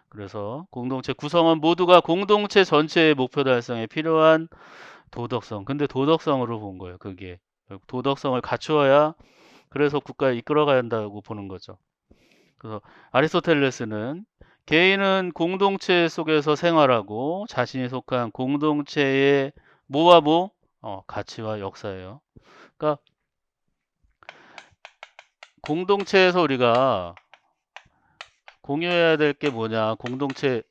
그래서 공동체 구성원 모두가 공동체 전체의 목표 달성에 필요한 도덕성. 근데 도덕성으로 본 거예요. 그게 도덕성을 갖추어야 그래서 국가에 이끌어가야 한다고 보는 거죠. 그래서 아리스토텔레스는 개인은 공동체 속에서 생활하고 자신이 속한 공동체의 뭐와 뭐? 가치와 역사예요. 그러니까 공동체에서 우리가 공유해야 될 게 뭐냐? 공동체주의에서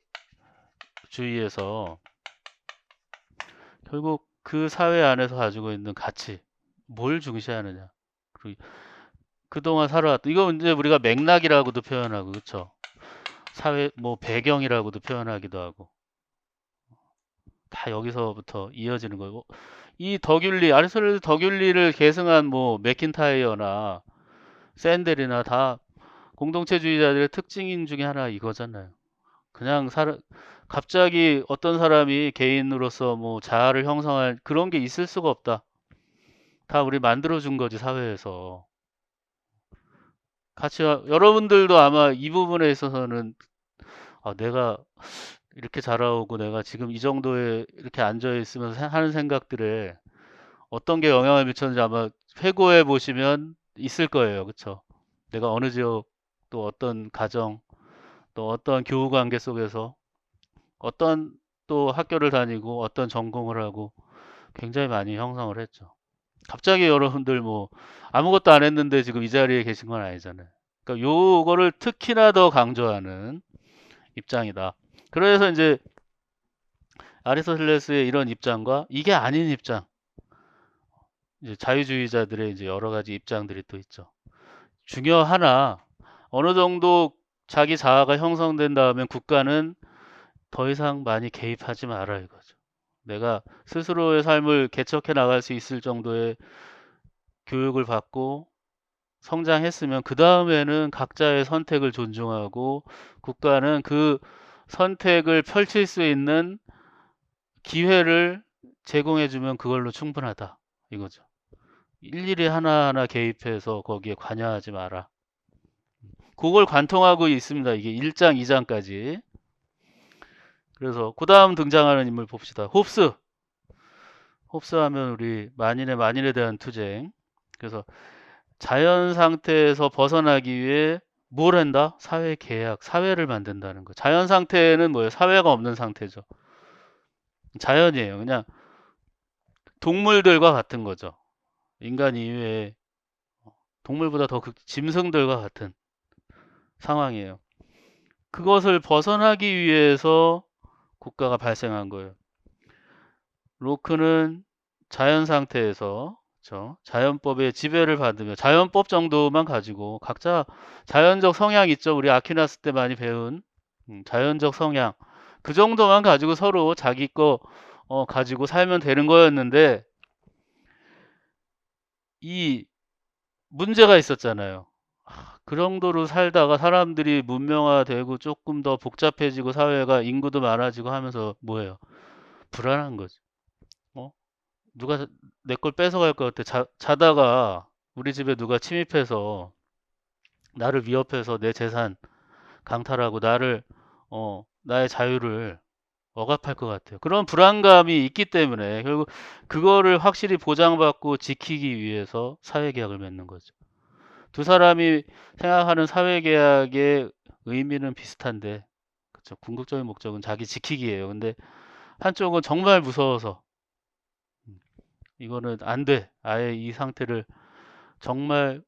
결국 그 사회 안에서 가지고 있는 가치, 뭘 중시하느냐. 그리고 그동안 살아왔던 이거 이제 우리가 맥락이라고도 표현하고 그렇죠. 사회 뭐 배경이라고도 표현하기도 하고 다 여기서부터 이어지는 거고 이 덕윤리 아리스토텔레스 덕윤리를 계승한 뭐 맥킨타이어나 샌델이나 다 공동체주의자들의 특징인 중에 하나 이거잖아요. 그냥 갑자기 어떤 사람이 개인으로서 뭐 자아를 형성할 그런 게 있을 수가 없다. 다 우리 만들어준 거지 사회에서. 가치와 여러분들도 아마 이 부분에 있어서는 내가 이렇게 자라오고 내가 지금 이 정도에 이렇게 앉아 있으면서 하는 생각들에 어떤 게 영향을 미쳤는지 아마 회고해 보시면 있을 거예요. 그쵸? 내가 어느 지역 또 어떤 가정 또 어떤 교우 관계 속에서 어떤 또 학교를 다니고 어떤 전공을 하고 굉장히 많이 형성을 했죠. 갑자기 여러분들 뭐 아무것도 안 했는데 지금 이 자리에 계신 건 아니잖아요. 그러니까 요거를 특히나 더 강조하는 입장이다. 그래서 이제 아리스토텔레스의 이런 입장과 이게 아닌 입장, 이제 자유주의자들의 이제 여러 가지 입장들이 또 있죠. 중요하나 어느 정도 자기 자아가 형성된 다음에 국가는 더 이상 많이 개입하지 마라 이거죠. 내가 스스로의 삶을 개척해 나갈 수 있을 정도의 교육을 받고 성장했으면 그 다음에는 각자의 선택을 존중하고 국가는 그 선택을 펼칠 수 있는 기회를 제공해주면 그걸로 충분하다 이거죠. 일일이 하나하나 개입해서 거기에 관여하지 마라. 그걸 관통하고 있습니다. 이게 1장, 2장까지. 그래서 그 다음 등장하는 인물 봅시다. 홉스. 홉스 하면 우리 만인에 대한 투쟁. 그래서 자연 상태에서 벗어나기 위해 뭘 한다? 사회 계약, 사회를 만든다는 거. 자연 상태는 뭐예요? 사회가 없는 상태죠. 자연이에요. 그냥 동물들과 같은 거죠. 인간 이외에 동물보다 더 짐승들과 같은 상황이에요. 그것을 벗어나기 위해서 국가가 발생한 거예요. 로크는 자연 상태에서 그렇죠? 자연법의 지배를 받으며 자연법 정도만 가지고 각자 자연적 성향 있죠. 우리 아퀴나스 때 많이 배운 자연적 성향 그 정도만 가지고 서로 자기 거 가지고 살면 되는 거였는데 이 문제가 있었잖아요. 그 정도로 살다가 사람들이 문명화되고 조금 더 복잡해지고 사회가 인구도 많아지고 하면서 뭐예요? 불안한 거죠. 어? 누가 내 걸 뺏어갈 것 같아. 자다가 우리 집에 누가 침입해서 나를 위협해서 내 재산 강탈하고 나의 자유를 억압할 것 같아요. 그런 불안감이 있기 때문에 결국 그거를 확실히 보장받고 지키기 위해서 사회계약을 맺는 거죠. 두 사람이 생각하는 사회계약의 의미는 비슷한데, 그쵸. 궁극적인 목적은 자기 지키기예요. 근데 한쪽은 정말 무서워서 이거는 안 돼. 아예 이 상태를 정말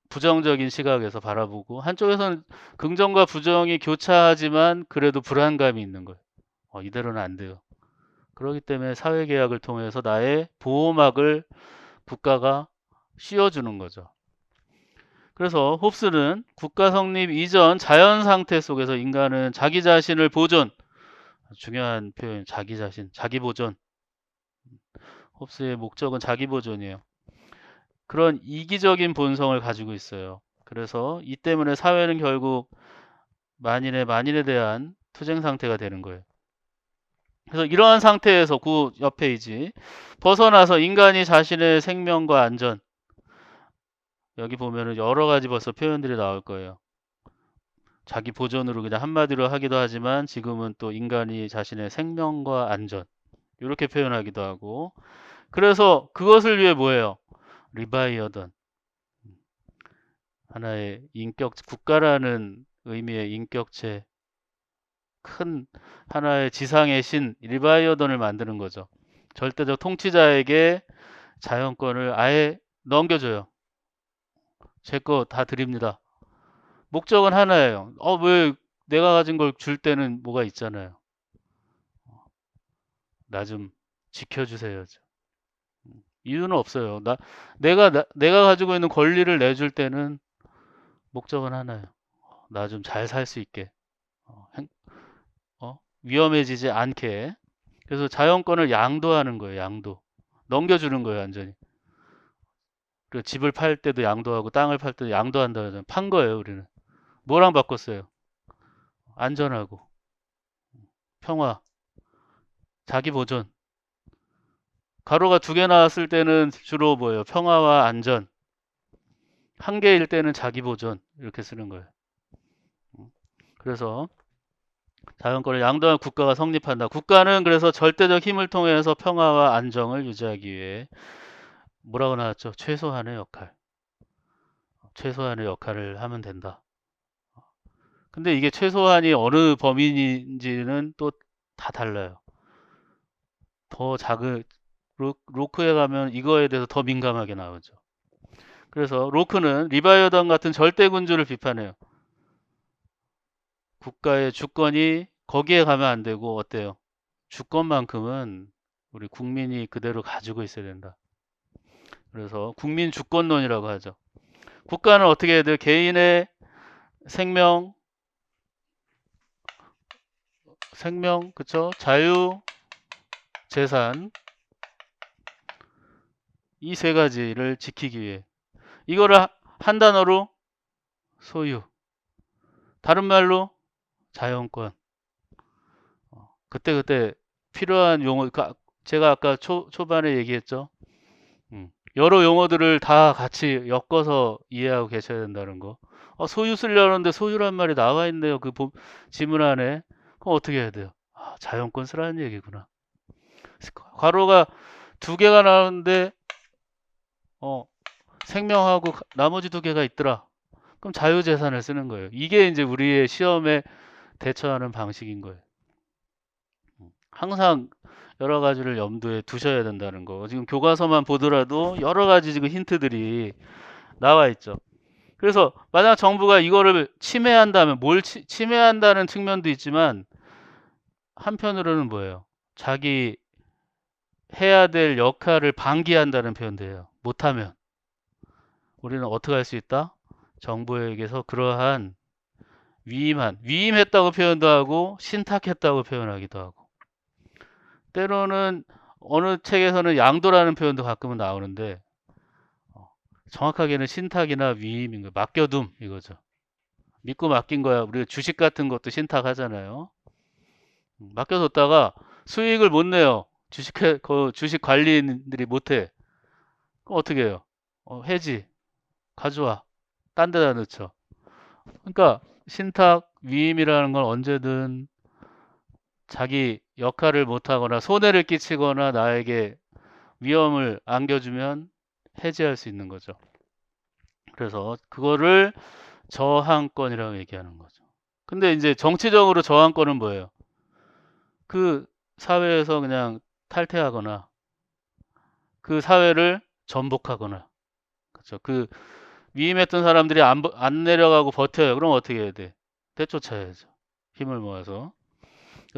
부정적인 시각에서 바라보고 한쪽에서는 긍정과 부정이 교차하지만 그래도 불안감이 있는 거예요. 이대로는 안 돼요. 그렇기 때문에 사회계약을 통해서 나의 보호막을 국가가 씌워주는 거죠. 그래서 홉스는 국가 성립 이전 자연 상태 속에서 인간은 자기 자신을 보존, 중요한 표현, 자기 자신, 자기 보존. 홉스의 목적은 자기 보존이에요. 그런 이기적인 본성을 가지고 있어요. 그래서 이 때문에 사회는 결국 만인에 대한 투쟁 상태가 되는 거예요. 그래서 이러한 상태에서 그 옆페이지 벗어나서 인간이 자신의 생명과 안전 여기 보면은 여러 가지 벌써 표현들이 나올 거예요. 자기 보존으로 그냥 한마디로 하기도 하지만 지금은 또 인간이 자신의 생명과 안전 이렇게 표현하기도 하고 그래서 그것을 위해 뭐예요? 리바이어던 하나의 인격 국가라는 의미의 인격체 큰 하나의 지상의 신 리바이어던을 만드는 거죠. 절대적 통치자에게 자연권을 아예 넘겨줘요. 제 거 다 드립니다. 목적은 하나예요. 왜 내가 가진 걸 줄 때는 뭐가 있잖아요. 나 좀 지켜주세요. 이유는 없어요. 내가 가지고 있는 권리를 내줄 때는 목적은 하나예요. 나 좀 잘 살 수 있게. 어, 위험해지지 않게. 그래서 자연권을 양도하는 거예요. 양도. 넘겨주는 거예요. 완전히. 그리고 집을 팔 때도 양도하고 땅을 팔 때도 양도한다 그러잖아요. 판 거예요. 우리는. 뭐랑 바꿨어요? 안전하고 평화, 자기 보존. 가로가 두 개 나왔을 때는 주로 뭐예요? 평화와 안전. 한 개일 때는 자기 보존. 이렇게 쓰는 거예요. 그래서 자연권을 양도한 국가가 성립한다. 국가는 그래서 절대적 힘을 통해서 평화와 안정을 유지하기 위해 뭐라고 나왔죠? 최소한의 역할. 최소한의 역할을 하면 된다. 근데 이게 최소한이 어느 범위인지는 또 다 달라요. 더 작은 로크에 가면 이거에 대해서 더 민감하게 나오죠. 그래서 로크는 리바이어던 같은 절대군주를 비판해요. 국가의 주권이 거기에 가면 안 되고 어때요? 주권만큼은 우리 국민이 그대로 가지고 있어야 된다. 그래서 국민 주권론이라고 하죠. 국가는 어떻게 해야 돼요? 개인의 생명, 그쵸? 자유, 재산 이 세 가지를 지키기 위해 이거를 한 단어로 소유, 다른 말로 자연권. 그때 필요한 용어, 제가 아까 초반에 얘기했죠. 여러 용어들을 다 같이 엮어서 이해하고 계셔야 된다는 거. 소유 쓰려는데 소유란 말이 나와 있네요. 그 지문 안에. 그럼 어떻게 해야 돼요? 자연권 쓰라는 얘기구나. 괄호가 두 개가 나오는데 생명하고 나머지 두 개가 있더라. 그럼 자유재산을 쓰는 거예요. 이게 이제 우리의 시험에 대처하는 방식인 거예요. 항상 여러 가지를 염두에 두셔야 된다는 거. 지금 교과서만 보더라도 여러 가지 지금 힌트들이 나와 있죠. 그래서 만약 정부가 이거를 침해한다면 침해한다는 측면도 있지만 한편으로는 뭐예요? 자기 해야 될 역할을 방기한다는 표현도 해요. 못하면 우리는 어떻게 할 수 있다? 정부에게서 그러한 위임했다고 표현도 하고 신탁했다고 표현하기도 하고 때로는 어느 책에서는 양도라는 표현도 가끔은 나오는데 정확하게는 신탁이나 위임인 거예요. 맡겨둠 이거죠. 믿고 맡긴 거야. 우리가 주식 같은 것도 신탁하잖아요. 맡겨뒀다가 수익을 못 내요. 주식 관리인들이 못해. 그럼 어떻게 해요? 해지 가져와. 딴 데다 넣죠. 그러니까 신탁 위임이라는 건 언제든 자기 역할을 못하거나 손해를 끼치거나 나에게 위험을 안겨주면 해지할 수 있는 거죠. 그래서 그거를 저항권이라고 얘기하는 거죠. 근데 이제 정치적으로 저항권은 뭐예요? 그 사회에서 그냥 탈퇴하거나 그 사회를 전복하거나 그렇죠. 그 위임했던 사람들이 안 내려가고 버텨요. 그럼 어떻게 해야 돼? 되쫓아야죠. 힘을 모아서.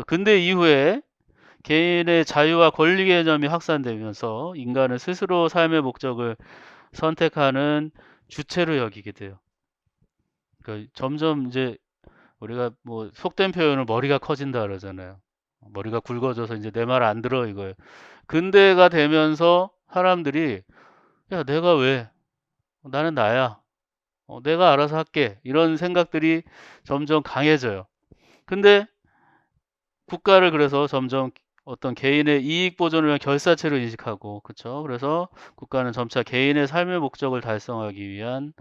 근대 이후에 개인의 자유와 권리 개념이 확산되면서 인간은 스스로 삶의 목적을 선택하는 주체로 여기게 돼요. 그러니까 점점 이제 우리가 뭐 속된 표현을 머리가 커진다 그러잖아요. 머리가 굵어져서 이제 내 말 안 들어 이거예요. 근대가 되면서 사람들이 야 내가 왜 나는 나야 내가 알아서 할게 이런 생각들이 점점 강해져요. 근데 국가를 그래서 점점 어떤 개인의 이익 보존을 위한 결사체로 인식하고 그렇죠. 그래서 국가는 점차 개인의 삶의 목적을 달성하기 위한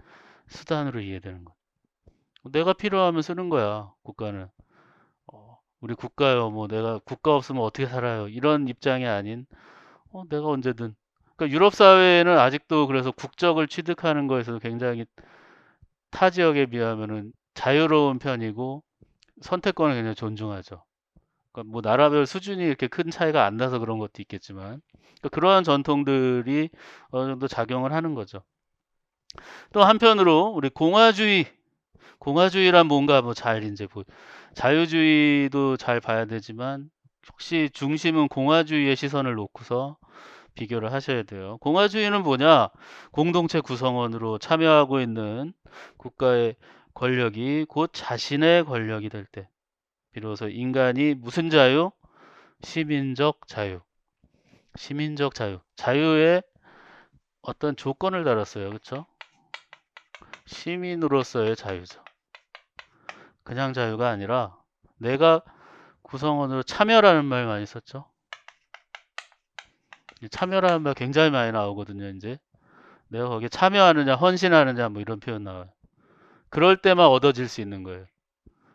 수단으로 이해되는 거예요. 내가 필요하면 쓰는 거야, 국가는. 우리 국가요, 뭐 내가 국가 없으면 어떻게 살아요? 이런 입장이 아닌, 내가 언제든. 그러니까 유럽 사회는 아직도 그래서 국적을 취득하는 거에서 굉장히 타 지역에 비하면은 자유로운 편이고 선택권을 굉장히 존중하죠. 그러니까 뭐 나라별 수준이 이렇게 큰 차이가 안 나서 그런 것도 있겠지만, 그러니까 그러한 전통들이 어느 정도 작용을 하는 거죠. 또 한편으로 우리 공화주의란 뭔가 뭐 잘 이제 자유주의도 잘 봐야 되지만 혹시 중심은 공화주의의 시선을 놓고서 비교를 하셔야 돼요. 공화주의는 뭐냐? 공동체 구성원으로 참여하고 있는 국가의 권력이 곧 자신의 권력이 될 때, 비로소 인간이 무슨 자유? 시민적 자유. 시민적 자유. 자유에 어떤 조건을 달았어요. 그렇죠? 시민으로서의 자유죠. 그냥 자유가 아니라 내가 구성원으로 참여라는 말 많이 썼죠. 참여라는 말 굉장히 많이 나오거든요. 이제 내가 거기에 참여하느냐, 헌신하느냐 뭐 이런 표현 나와요. 그럴 때만 얻어질 수 있는 거예요.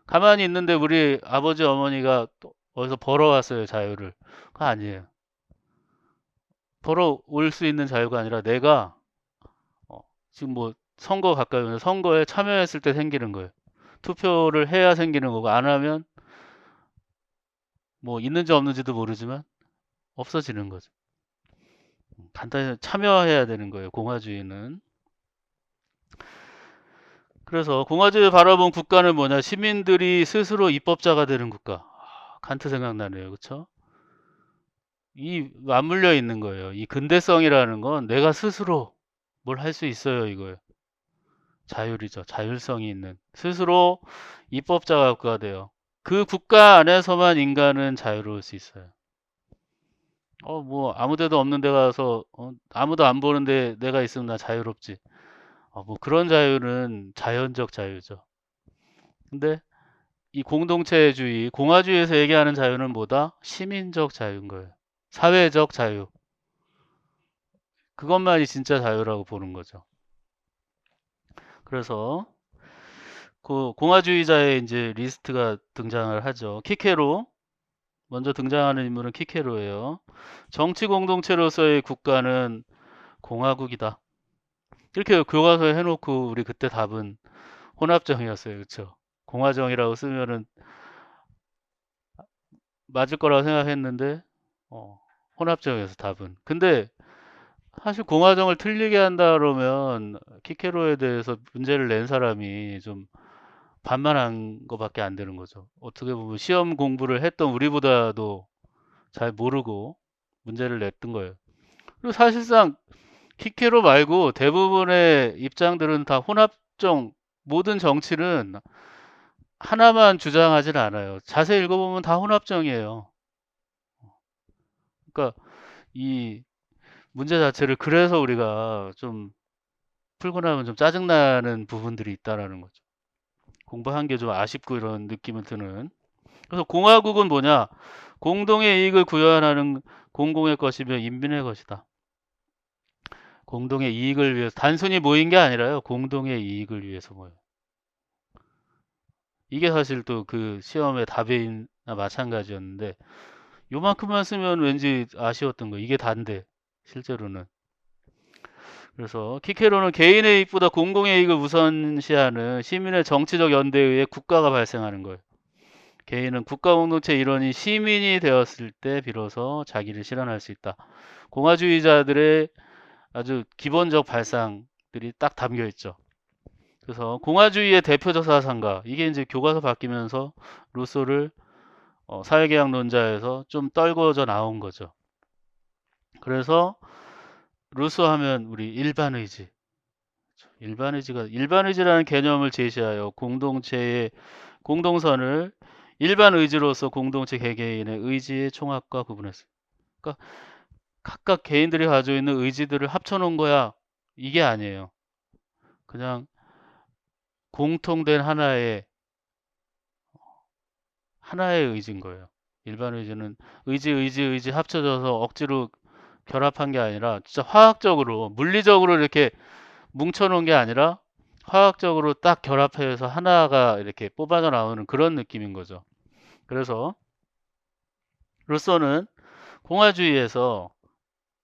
가만히 있는데 우리 아버지 어머니가 또 어디서 벌어왔어요, 자유를. 그거 아니에요. 벌어올 수 있는 자유가 아니라 내가 지금 뭐 선거 가까이 오면 선거에 참여했을 때 생기는 거예요. 투표를 해야 생기는 거고 안 하면 뭐 있는지 없는지도 모르지만 없어지는 거죠. 간단히 참여해야 되는 거예요, 공화주의는. 그래서 공화주의 바라본 국가는 뭐냐? 시민들이 스스로 입법자가 되는 국가. 칸트 생각나네요. 그렇죠? 이 맞물려 있는 거예요. 이 근대성이라는 건 내가 스스로 뭘 할 수 있어요, 이거예요. 자율이죠. 자율성이 있는. 스스로 입법자가 돼요. 그 국가 안에서만 인간은 자유로울 수 있어요. 뭐 아무 데도 없는 데 가서 아무도 안 보는데 내가 있으면 나 자유롭지. 뭐 그런 자유는 자연적 자유죠. 근데 이 공동체주의, 공화주의에서 얘기하는 자유는 뭐다? 시민적 자유인 거예요. 사회적 자유. 그것만이 진짜 자유라고 보는 거죠. 그래서 그 공화주의자의 이제 리스트가 등장을 하죠. 키케로. 먼저 등장하는 인물은 키케로예요. 정치 공동체로서의 국가는 공화국이다. 이렇게 교과서에 해놓고 우리 그때 답은 혼합정이었어요. 그렇죠? 공화정이라고 쓰면은 맞을 거라고 생각했는데 혼합정이어서 답은. 근데 사실 공화정을 틀리게 한다 그러면 키케로에 대해서 문제를 낸 사람이 좀 반만한 거밖에 안 되는 거죠. 어떻게 보면 시험 공부를 했던 우리보다도 잘 모르고 문제를 냈던 거예요. 그리고 사실상 키케로 말고 대부분의 입장들은 다 혼합정, 모든 정치는 하나만 주장하진 않아요. 자세히 읽어보면 다 혼합정이에요. 그러니까 이 문제 자체를 그래서 우리가 좀 풀고 나면 좀 짜증나는 부분들이 있다라는 거죠. 공부한 게 좀 아쉽고 이런 느낌을 드는. 그래서 공화국은 뭐냐? 공동의 이익을 구현하는 공공의 것이며 인민의 것이다. 공동의 이익을 위해서 단순히 모인 게 아니라요. 공동의 이익을 위해서 모여. 이게 사실 또 그 시험의 답이나 마찬가지였는데 요만큼만 쓰면 왠지 아쉬웠던 거. 이게 단데 실제로는. 그래서 키케로는 개인의 이익보다 공공의 이익을 우선시하는 시민의 정치적 연대에 의해 국가가 발생하는 거예요. 개인은 국가 공동체 일원이 시민이 되었을 때 비로소 자기를 실현할 수 있다. 공화주의자들의 아주 기본적 발상들이 딱 담겨 있죠. 그래서 공화주의의 대표적 사상가, 이게 이제 교과서 바뀌면서 루소를 사회계약론자에서 좀 떨궈져 나온 거죠. 그래서 루소 하면 우리 일반의지, 일반의지라는 개념을 제시하여 공동체의 공동선을 일반의지로서 공동체 개개인의 의지의 총합과 구분했습니다. 그러니까 각각 개인들이 가지고 있는 의지들을 합쳐놓은 거야. 이게 아니에요. 그냥 공통된 하나의 의지인 거예요. 일반 의지는 의지 합쳐져서 억지로 결합한 게 아니라 진짜 화학적으로, 물리적으로 이렇게 뭉쳐놓은 게 아니라 화학적으로 딱 결합해서 하나가 이렇게 뽑아져 나오는 그런 느낌인 거죠. 그래서 루소는 공화주의에서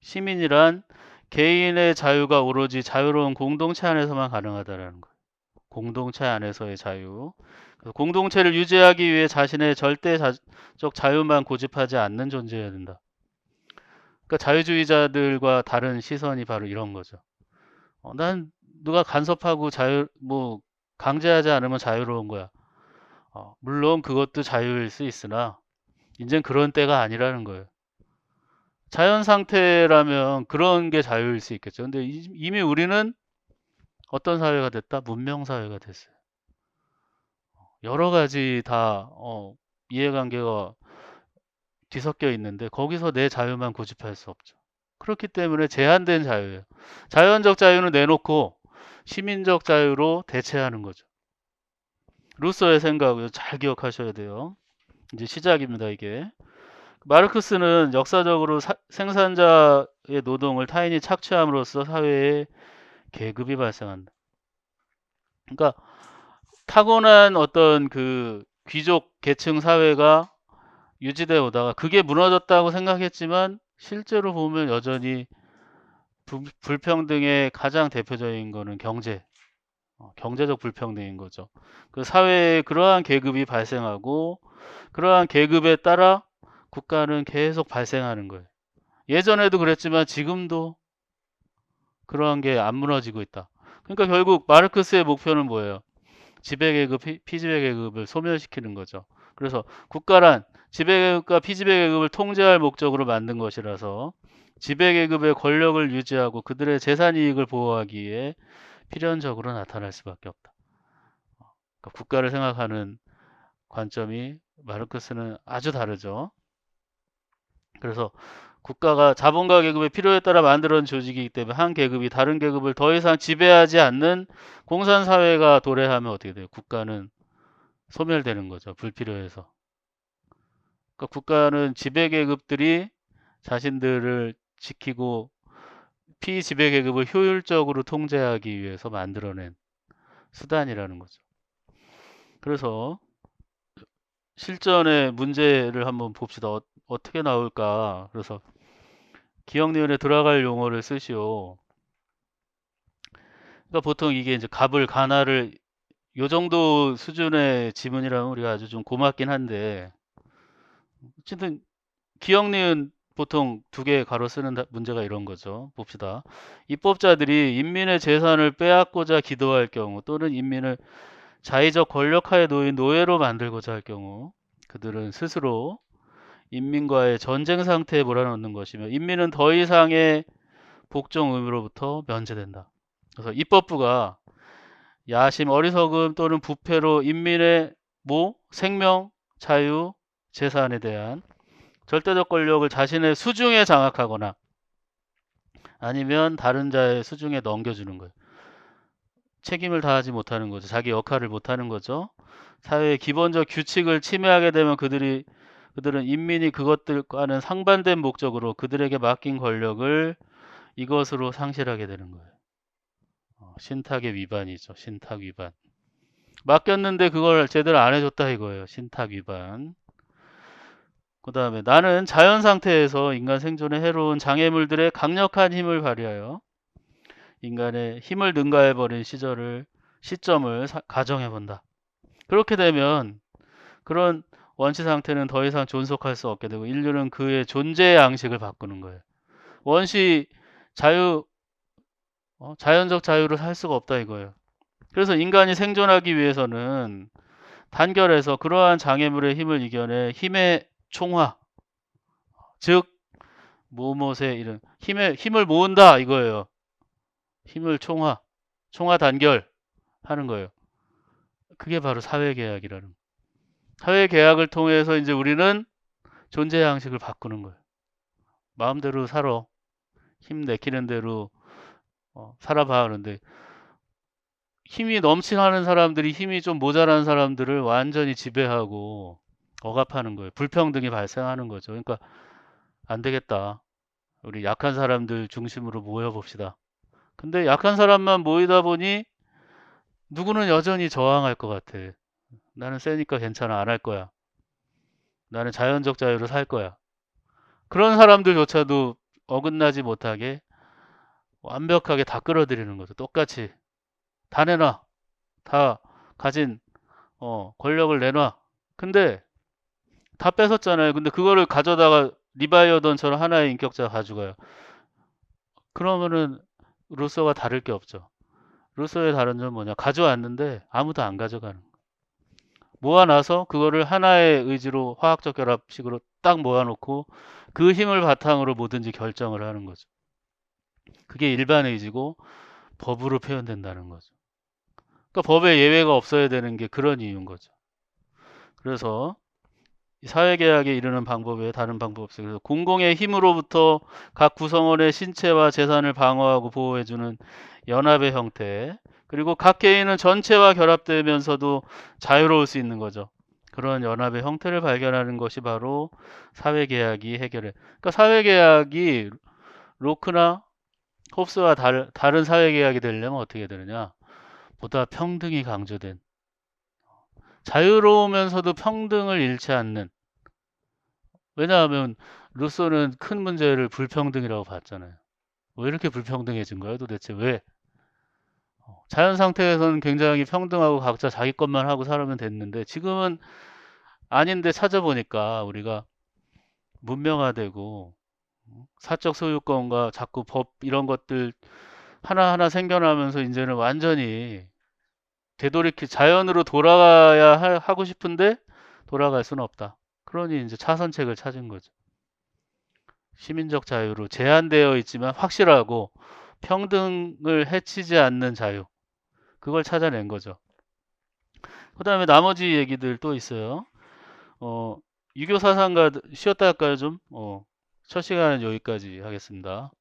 시민이란 개인의 자유가 오로지 자유로운 공동체 안에서만 가능하다라는 거예요. 공동체 안에서의 자유. 공동체를 유지하기 위해 자신의 절대적 자유만 고집하지 않는 존재여야 된다. 그러니까 자유주의자들과 다른 시선이 바로 이런 거죠. 난 누가 간섭하고 강제하지 않으면 자유로운 거야. 물론 그것도 자유일 수 있으나 이젠 그런 때가 아니라는 거예요. 자연 상태라면 그런 게 자유일 수 있겠죠. 근데 이미 우리는 어떤 사회가 됐다? 문명 사회가 됐어요. 여러 가지 다 이해관계가 뒤섞여 있는데 거기서 내 자유만 고집할 수 없죠. 그렇기 때문에 제한된 자유예요. 자연적 자유는 내놓고 시민적 자유로 대체하는 거죠. 루소의 생각을 잘 기억하셔야 돼요. 이제 시작입니다, 이게. 마르크스는 역사적으로 생산자의 노동을 타인이 착취함으로써 사회에 계급이 발생한다. 그러니까 타고난 어떤 그 귀족 계층 사회가 유지되어 오다가 그게 무너졌다고 생각했지만 실제로 보면 여전히 불평등의 가장 대표적인 거는 경제적 불평등인 거죠. 그 사회에 그러한 계급이 발생하고 그러한 계급에 따라 국가는 계속 발생하는 거예요. 예전에도 그랬지만 지금도 그러한 게 안 무너지고 있다. 그러니까 결국 마르크스의 목표는 뭐예요? 지배계급, 피지배계급을 소멸시키는 거죠. 그래서 국가란 지배계급과 피지배계급을 통제할 목적으로 만든 것이라서 지배계급의 권력을 유지하고 그들의 재산이익을 보호하기 위해 필연적으로 나타날 수밖에 없다. 그러니까 국가를 생각하는 관점이 마르크스는 아주 다르죠. 그래서 국가가 자본가 계급의 필요에 따라 만들어진 조직이기 때문에 한 계급이 다른 계급을 더 이상 지배하지 않는 공산사회가 도래하면 어떻게 돼요? 국가는 소멸되는 거죠. 불필요해서. 그러니까 국가는 지배계급들이 자신들을 지키고 피지배계급을 효율적으로 통제하기 위해서 만들어낸 수단이라는 거죠. 그래서 실전의 문제를 한번 봅시다. 어떻게 나올까? 그래서 기억니은에 들어갈 용어를 쓰시오. 그러니까 보통 이게 이제 갑을 가나를 요 정도 수준의 지문이라면 우리가 아주 좀 고맙긴 한데 어쨌든 기억니은 보통 두 개 가로 쓰는 문제가 이런 거죠. 봅시다. 입법자들이 인민의 재산을 빼앗고자 기도할 경우 또는 인민을 자의적 권력하에 놓인 노예로 만들고자 할 경우 그들은 스스로 인민과의 전쟁 상태에 몰아넣는 것이며 인민은 더 이상의 복종 의무로부터 면제된다. 그래서 입법부가 야심, 어리석음 또는 부패로 인민의 생명, 자유, 재산에 대한 절대적 권력을 자신의 수중에 장악하거나 아니면 다른 자의 수중에 넘겨주는 거예요. 책임을 다하지 못하는 거죠. 자기 역할을 못하는 거죠. 사회의 기본적 규칙을 침해하게 되면 그들은 인민이 그것들과는 상반된 목적으로 그들에게 맡긴 권력을 이것으로 상실하게 되는 거예요. 신탁의 위반이죠. 신탁 위반. 맡겼는데 그걸 제대로 안 해줬다 이거예요. 신탁 위반. 그 다음에 나는 자연 상태에서 인간 생존에 해로운 장애물들의 강력한 힘을 발휘하여 인간의 힘을 능가해버린 시점을 가정해본다. 그렇게 되면 그런 원시 상태는 더 이상 존속할 수 없게 되고 인류는 그의 존재의 양식을 바꾸는 거예요. 원시 자연적 자유를 할 수가 없다 이거예요. 그래서 인간이 생존하기 위해서는 단결해서 그러한 장애물의 힘을 이겨내 힘의 총화, 즉 무엇에 이런 힘을 모은다 이거예요. 힘을 총화 단결 하는 거예요. 그게 바로 사회계약이라는 거예요. 사회계약을 통해서 이제 우리는 존재 양식을 바꾸는 거예요. 마음대로 살아. 힘 내키는 대로 살아봐 하는데 힘이 넘치는 사람들이 힘이 좀 모자란 사람들을 완전히 지배하고 억압하는 거예요. 불평등이 발생하는 거죠. 그러니까 안 되겠다. 우리 약한 사람들 중심으로 모여봅시다. 근데 약한 사람만 모이다 보니 누구는 여전히 저항할 것 같아. 나는 세니까 괜찮아, 안 할 거야. 나는 자연적 자유로 살 거야. 그런 사람들조차도 어긋나지 못하게 완벽하게 다 끌어들이는 거죠. 똑같이 다 내놔. 다 가진 권력을 내놔. 근데 다 뺏었잖아요. 근데 그거를 가져다가 리바이어던처럼 하나의 인격자가 가져가요. 그러면은 루소가 다를 게 없죠. 루소의 다른 점은 뭐냐? 가져왔는데 아무도 안 가져가는 거. 모아놔서 그거를 하나의 의지로 화학적 결합식으로 딱 모아놓고 그 힘을 바탕으로 뭐든지 결정을 하는 거죠. 그게 일반 의지고 법으로 표현된다는 거죠. 그러니까 법에 예외가 없어야 되는 게 그런 이유인 거죠. 그래서 사회계약에 이르는 방법 외에 다른 방법 없어요. 그래서 공공의 힘으로부터 각 구성원의 신체와 재산을 방어하고 보호해주는 연합의 형태, 그리고 각 개인은 전체와 결합되면서도 자유로울 수 있는 거죠. 그런 연합의 형태를 발견하는 것이 바로 사회계약이 해결해. 그러니까 사회계약이 로크나 홉스와 다른 사회계약이 되려면 어떻게 되느냐? 보다 평등이 강조된, 자유로우면서도 평등을 잃지 않는. 왜냐하면 루소는 큰 문제를 불평등이라고 봤잖아요. 왜 이렇게 불평등해진 거야 도대체 왜? 자연 상태에서는 굉장히 평등하고 각자 자기 것만 하고 살면 됐는데 지금은 아닌데 찾아보니까 우리가 문명화되고 사적 소유권과 자꾸 법 이런 것들 하나하나 생겨나면서 이제는 완전히 되돌이킬 자연으로 돌아가야 하고 싶은데 돌아갈 수는 없다. 그러니 이제 차선책을 찾은 거죠. 시민적 자유로 제한되어 있지만 확실하고 평등을 해치지 않는 자유. 그걸 찾아낸 거죠. 그 다음에 나머지 얘기들 또 있어요. 유교 사상가 쉬었다 할까요 좀? 첫 시간은 여기까지 하겠습니다.